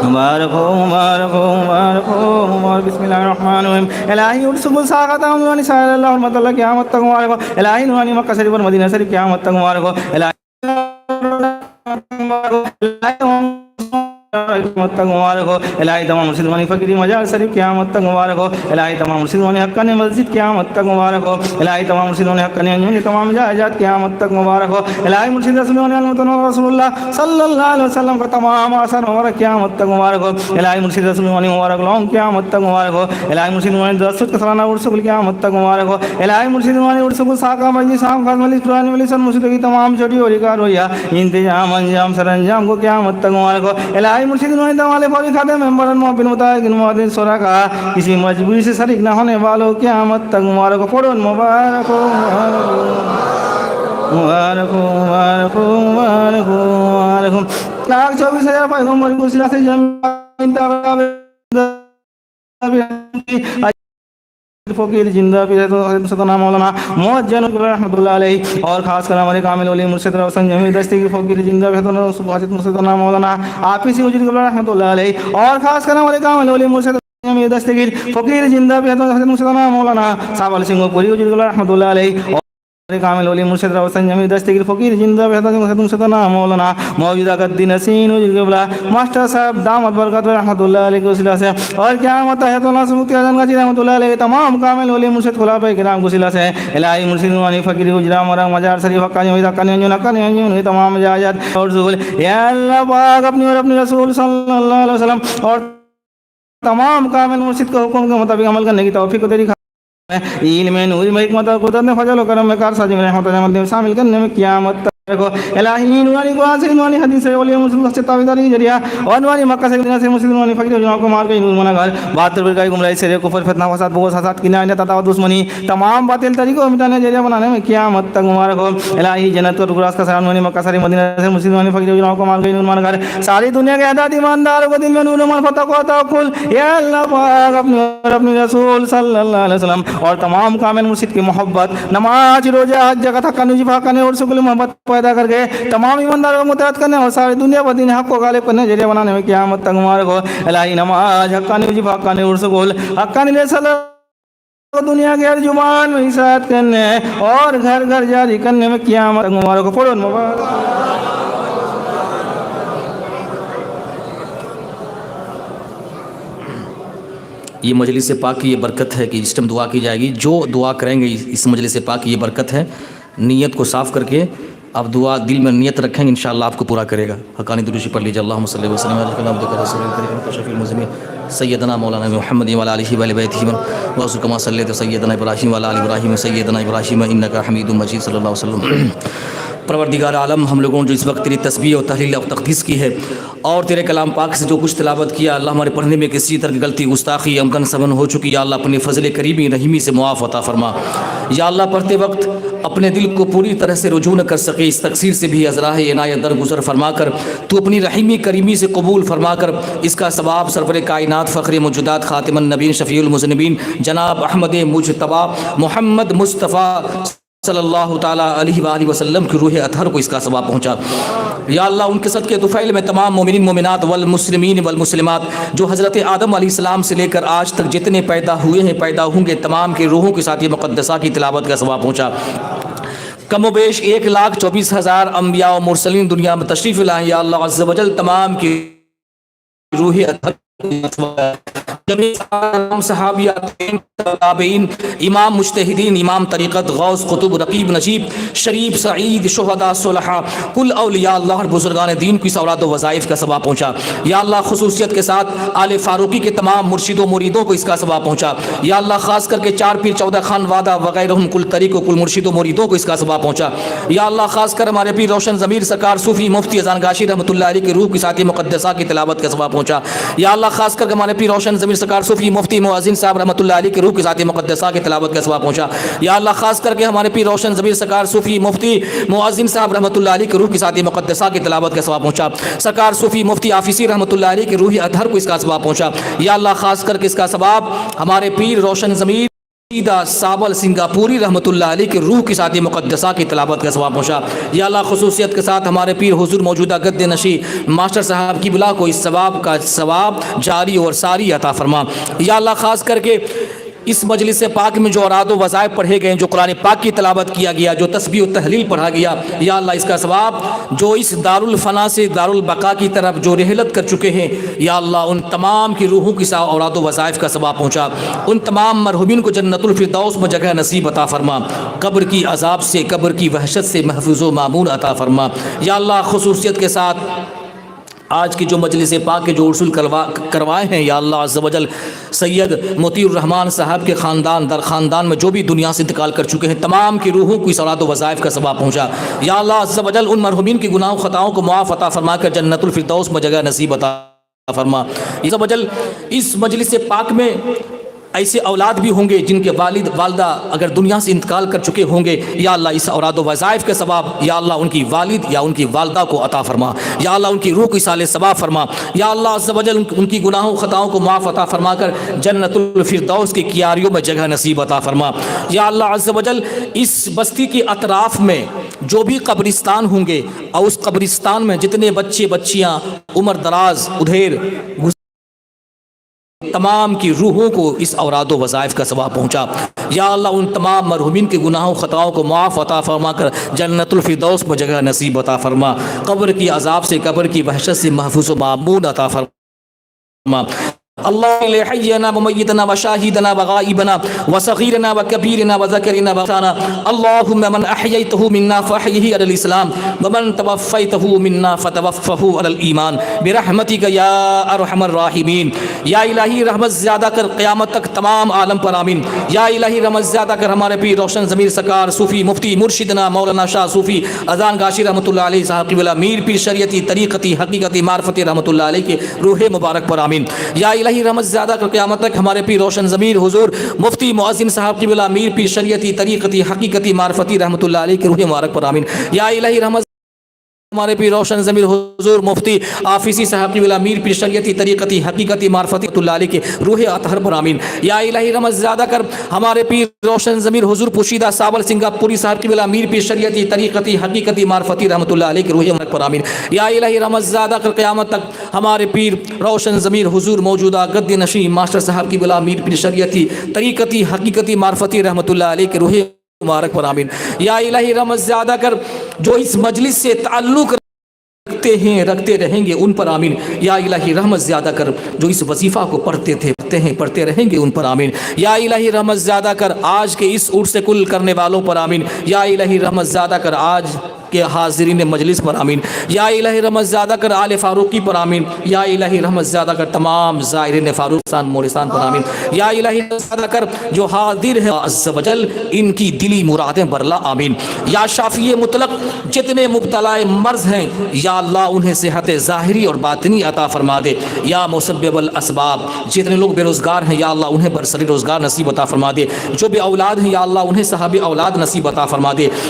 مبارک ہو مبارک ہو مبارک ہو مبارک بسم اللہ الرحمن الرحیم الہی عرص گل ساکھا تمام صلی اللہ حرمت اللہ قیامت تک مبارک الہی نورانی مکہ شریف اور مدینہ شریف قیامت تک مبارک قیامت تک مبارک ہو الہی تمام مسلمانی فقیری مجال شریف قیامت تک مبارک ہو الہی تمام مسلمانی حقانی مسجد قیامت تک مبارک ہو الہی تمام مسلمانی حقانی انجمن تمام جائزات قیامت تک مبارک ہو الہی مرشد رسولانی المتنور رسول اللہ صلی اللہ علیہ وسلم کا تمام آثار مبارک قیامت تک مبارک ہو الہی مرشد رسولانی مبارک لون قیامت تک مبارک ہو الہی مرشد رسولانی درست کا سالانہ عرص گل قیامت تک مبارک ہو الہی مرشد رسولانی عرص گل ساکھا مجلس عام خاص مجلس قرآن مجلس مرشد کی تمام چھوٹی بڑی کارروائیاں انتظام انجام سر انجام کو قیامت تک مبارک ہو الہی مرشد رسولانی تمام فوری خادم ممبران محبن متعاقن معدن سرکا کسی مجبوری سے شریک نہ ہونے والوں قیامت تک مبارک ہو پڑھو مبارک ہو مبارک ہو مبارک ہو مبارک ہو مبارک ہو 24,000 پیغمبر کو سلا سے فقیر زندہ پیر سیدنا مولانا موجن رحمۃ اللہ علیہ اور خاص کر ہمارے کامل ولی مرشد روشن جمیل دستگیر فقیر زندہ پیر سیدنا مولانا آفیسی وجود رحمۃ اللہ علیہ اور خاص کر ہمارے کامل ولی مرشد جمیل دستگیر فقیر زندہ پیر سیدنا مولانا صاحب علی سنگھ پوری وجود رحمۃ اللہ علیہ کامل ولی مرشد روشن جمیل دستگیر فقیر زندہ پیر سیدنا مولانا موجودہ قدی نسین وجود قبلہ ماسٹر صاحب دامت برکت رحمۃ اللہ علیہ کے وسیلہ سے اور قیامت حیات اللہ سبحانہ اعظم کا رحمۃ اللہ علیہ تمام کامل ولی مرشد خلفائے کرام کے وسیلہ سے الہی مرشد روحانی فقیر حجرہ مرام مزار شریف حقانی وحید حقانی انجن تمام جائزات اور ذل یا اللہ پاک اپنی اور اپنے رسول صلی اللہ علیہ وسلم اور تمام کامل مرشد کے حکم کے مطابق عمل کرنے کی توفیق کو تیری علم نور میں حکمت اور قدرت میں فضل و کرم میں کار سازی میں رحمت اللہ میں شامل کرنے میں قیامت تک الہی نورانی قرآن سے نورانی حدیث سے اولیاء مسلم سے تابعداری کی ذریعہ اور نورانی مکہ سے مدینہ سے مسلم نورانی فقیر جنوں کو مار کے نور منا گھر 72 برکائی گمراہی سے کفر فتنہ فساد بغض حسد کنایہ عداوت دشمنی تمام باطل طریقوں مٹانے ذریعہ بنانے میں قیامت تک مبارک ہو الہی جنت اور گراس کا سلام نورانی مکہ سے مدینہ سے مسلم نورانی فقیر جنوں کو مار کے نور منا گھر ساری دنیا کے اعداد ایمانداروں کو دل میں نور ایمان فتح و توکل یا اللہ پاک اپنے رسول صلی اللہ علیہ وسلم اور تمام کامل مرشد کی محبت نماز روزہ حج زکات حق نجیب حق اور سکول محبت پیدا کر کے تمام ایمانداروں کو متحد کرنے اور ساری دنیا پر دین حق کو غالب کرنے ذریعہ بنانے میں قیامت تک مبارک ہو الہی نماز حقانی وجیب حقانی اور سکول حقانی لے صلاح دنیا کے ہر زبان میں اشاعت کرنے اور گھر گھر جاری کرنے میں قیامت تک مبارک ہو پڑھو مبارک یہ مجلس پاک کی یہ برکت ہے کہ اس ٹائم دعا کی جائے گی جو دعا کریں گے اس مجلس پاک کی یہ برکت ہے نیت کو صاف کر کے آپ دعا دل میں نیت رکھیں گے انشاءاللہ آپ کو پورا کرے گا حقانی درود پر لیجیے اللہم صلی وسلم علی عبدک رسول الکریم کشف المزمل سیدنا مولانا محمد وعلی آلہ و بیتہ وصلی کما صلیت سیدنا ابراہیم وعلی آل ابراہیم سیدنا ابراہیم انک حمید مجید صلی اللہ علیہ وسلم پروردگار عالم ہم لوگوں نے جو اس وقت تیری تسبیح اور تحلیل اور تقدیس کی ہے اور تیرے کلام پاک سے جو کچھ تلاوت کیا اللہ ہمارے پڑھنے میں کسی طرح کی غلطی گستاخی امکن سبن ہو چکی یا اللہ اپنے فضل کریمی رحیمی سے معاف عطا فرما یا اللہ پڑھتے وقت اپنے دل کو پوری طرح سے رجوع نہ کر سکے اس تقصیر سے بھی ازراہ عنایت درگزر فرما کر تو اپنی رحیمی کریمی سے قبول فرما کر اس کا ثواب سرور کائنات فخر موجودات خاتم النبیین شفیع المذنبین جناب احمد مجتبی محمد مصطفیٰ صلی اللہ تعالیٰ علیہ وآلہ وسلم کی روح اطہر کو اس کا ثواب پہنچا یا اللہ ان کے صدقے طفیل میں تمام مومنین مومنات والمسلمین والمسلمات جو حضرت آدم علیہ السلام سے لے کر آج تک جتنے پیدا ہوئے ہیں پیدا ہوں گے تمام کے روحوں کے ساتھ یہ مقدسہ کی تلاوت کا ثواب پہنچا کم و بیش 1,24,000 انبیاء و مرسلین دنیا میں تشریف لائیں. یا اللہ عز و جل تمام کی روح جمیع صحابیات تابعین امام مجتہدین امام طریقت غوث قطب رقیب نجیب شریف سعید شہداء صلحاء کل اولیاء اللہ اور بزرگان دین کی اولاد و وظائف کا ثواب پہنچا. یا اللہ خصوصیت کے ساتھ آل فاروقی کے تمام مرشدوں مریدوں کو اس کا ثواب پہنچا. یا اللہ خاص کر کے 4 پیر 14 خان وعدہ وغیرہ کل طریق و کل مرشدوں مریدوں کو اس کا ثواب پہنچا. یا اللہ خاص کر ہمارے پیر روشن ضمیر سرکار صوفی مفتی اذان گاشی رحمۃ اللہ علیہ کی روح کی ساتھی مقدسہ کی تلاوت کا ثواب پہنچا. یا اللہ خاص کر کے ہمارے پیر روشن ضمیر سرکار صوفی مفتی مؤذن صاحب رحمۃ اللہ علیہ کی روح کی ذات مقدسہ کی تلاوت کا ثواب پہنچا. یا اللہ خاص کر کے ہمارے پیر روشن ضمیر سرکار صوفی مفتی مؤذن صاحب رحمۃ اللہ علیہ کی روح کی ذات مقدسہ کی تلاوت کا ثواب پہنچا. سرکار صوفی مفتی آفیسی رحمۃ اللہ علیہ کی روح اطہر کو اس کا ثواب پہنچا. یا اللہ خاص کر کے اس کا ثواب ہمارے پیر روشن ضمیر سابل سنگاپوری رحمۃ اللہ علیہ کی روح کی ذات مقدسہ کی تلاوت کا ثواب پہنچا. یا اللہ خصوصیت کے ساتھ ہمارے پیر حضور موجودہ گد نشی ماسٹر صاحب کی بلا کو اس ثواب کا ثواب جاری اور ساری عطا فرما. یا اللہ خاص کر کے اس مجلس پاک میں جو اوراد و وظائف پڑھے گئے، جو قرآن پاک کی تلاوت کیا گیا، جو تسبیح و تحلیل پڑھا گیا، یا اللہ اس کا ثواب جو اس دارالفنا سے دارالبقا کی طرف جو رحلت کر چکے ہیں، یا اللہ ان تمام کی روحوں کی اوراد و وظائف کا ثواب پہنچا. ان تمام مرحومین کو جنت الفردوس میں جگہ نصیب عطا فرما. قبر کی عذاب سے، قبر کی وحشت سے محفوظ و معمون عطا فرما. یا اللہ خصوصیت کے ساتھ آج کی جو مجلس پاک کے جو ارسول کروائے ہیں، یا اللہ عز و جل سید مطیع الرحمان صاحب کے خاندان در خاندان میں جو بھی دنیا سے انتقال کر چکے ہیں، تمام کی روحوں کو اس اوراد و وظائف کا ثواب پہنچا. یا اللہ عز و جل ان مرحومین کی گناہوں خطاؤں کو معاف عطا فرما کر جنت الفردوس میں جگہ نصیب عطا فرما. عز و جل اس مجلس پاک میں ایسے اولاد بھی ہوں گے جن کے والد والدہ اگر دنیا سے انتقال کر چکے ہوں گے، یا اللہ اس اوراد و وظائف کے ثواب یا اللہ ان کی والد یا ان کی والدہ کو عطا فرما. یا اللہ ان کی روح کو اصال ثواب فرما. یا اللہ عز و جل ان کی گناہوں خطاؤں کو معاف عطا فرما کر جنت الفردوس کی کیاریوں میں جگہ نصیب عطا فرما. یا اللہ عز و جل اس بستی کے اطراف میں جو بھی قبرستان ہوں گے اور اس قبرستان میں جتنے بچے بچیاں عمر دراز ادھیر تمام کی روحوں کو اس اوراد و وظائف کا ثواب پہنچا. یا اللہ ان تمام مرحومین کے گناہوں خطاؤں کو معاف عطا فرما کر جنت الفردوس میں جگہ نصیب عطا فرما. قبر کی عذاب سے، قبر کی وحشت سے محفوظ و معمون عطا فرما. اللہ لحینا ومیتنا وشاہدنا وغائبنا وصغیرنا وکبیرنا وذکرنا وانثانا اللہم من احییتہ منا فاحیہ علی الاسلام ومن توفیتہ منا فتوفہ علی الایمان برحمتک یا ارحم الراحمین. یا الہی رحمت زیادہ کر قیامت تک تمام عالم پر آمین. یا الہی رحمت زیادہ کر ہمارے پیر روشن ضمیر سرکار صوفی مفتی مرشدنا مولانا شاہ صوفی اذان گاشی رحمۃ اللہ علیہ صاحب قبلہ میر پیر شریعتی طریقتی حقیقتی معرفتی رحمۃ اللہ علیہ کے روح مبارک پر آمین. یا الہی رحمت زیادہ کر قیامت تک ہمارے پیر روشن ضمیر حضور مفتی مؤذن صاحب قبلہ میر پیر شریعتی طریقتی حقیقتی معرفتی رحمۃ اللہ علیہ کے روح مبارک پر آمین. یا الہی رحمت ہمارے پیر روشن ضمیر حضور مفتی آفیسی صاحب قبلہ میر پیر شریعتی طریقتی حقیقتی معرفتی اللہ علیہ کے روح اطہر پر آمین. یا الہی رحمت زیادہ کر ہمارے پیر روشن ضمیر حضور پوشیدہ سابل سنگاپوری صاحب قبلہ میر پیر شریعتی طریقتی حقیقتی معرفتی رحمۃ اللہ علیہ کے روح مبارک پر آمین. یا الہی رحمت زیادہ کر قیامت تک ہمارے پیر روشن ضمیر حضور موجودہ گد نشین ماسٹر صاحب قبلہ میر پیر شریعتی طریقتی حقیقتی معرفتی رحمۃ اللہ علیہ کے روح مبارک پر آمین. یا الہی رحمت زیادہ کر جو اس مجلس سے تعلق رکھتے ہیں رکھتے رہیں گے ان پر آمین. یا الہی رحمت زیادہ کر جو اس وظیفہ کو پڑھتے رہیں گے ان پر آمین. یا الہی رحمت زیادہ کر آج کے اس عرس کل کرنے والوں پر آمین. یا الہی رحمت زیادہ کر آج کے حاضرین مجلس پر آمین. یا الہی رحمت زیادہ کر آل فاروقی پر آمین. یا الہی رحمت زیادہ کر تمام زائرین فاروقستان مورستان پر آمین. یا الہی رحمت زیادہ کر جو حاضر ہیں عز و جل ان کی دلی مرادیں برلا آمین. یا شافی مطلق جتنے مبتلا مرض ہیں یا اللہ انہیں صحت ظاہری اور باطنی عطا فرما دے. یا مسبب الاسباب جتنے لوگ بے روزگار ہیں یا اللہ انہیں برسری روزگار نصیب عطا فرما دے. جو بے اولاد ہیں یا اللہ انہیں صحابی اولاد نصیب عطا فرما دے.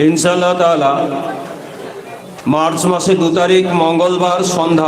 ইনশাআল্লাহ তাআলা মার্চ মাসে 2 তারিখ মঙ্গলবার সন্ধ্যা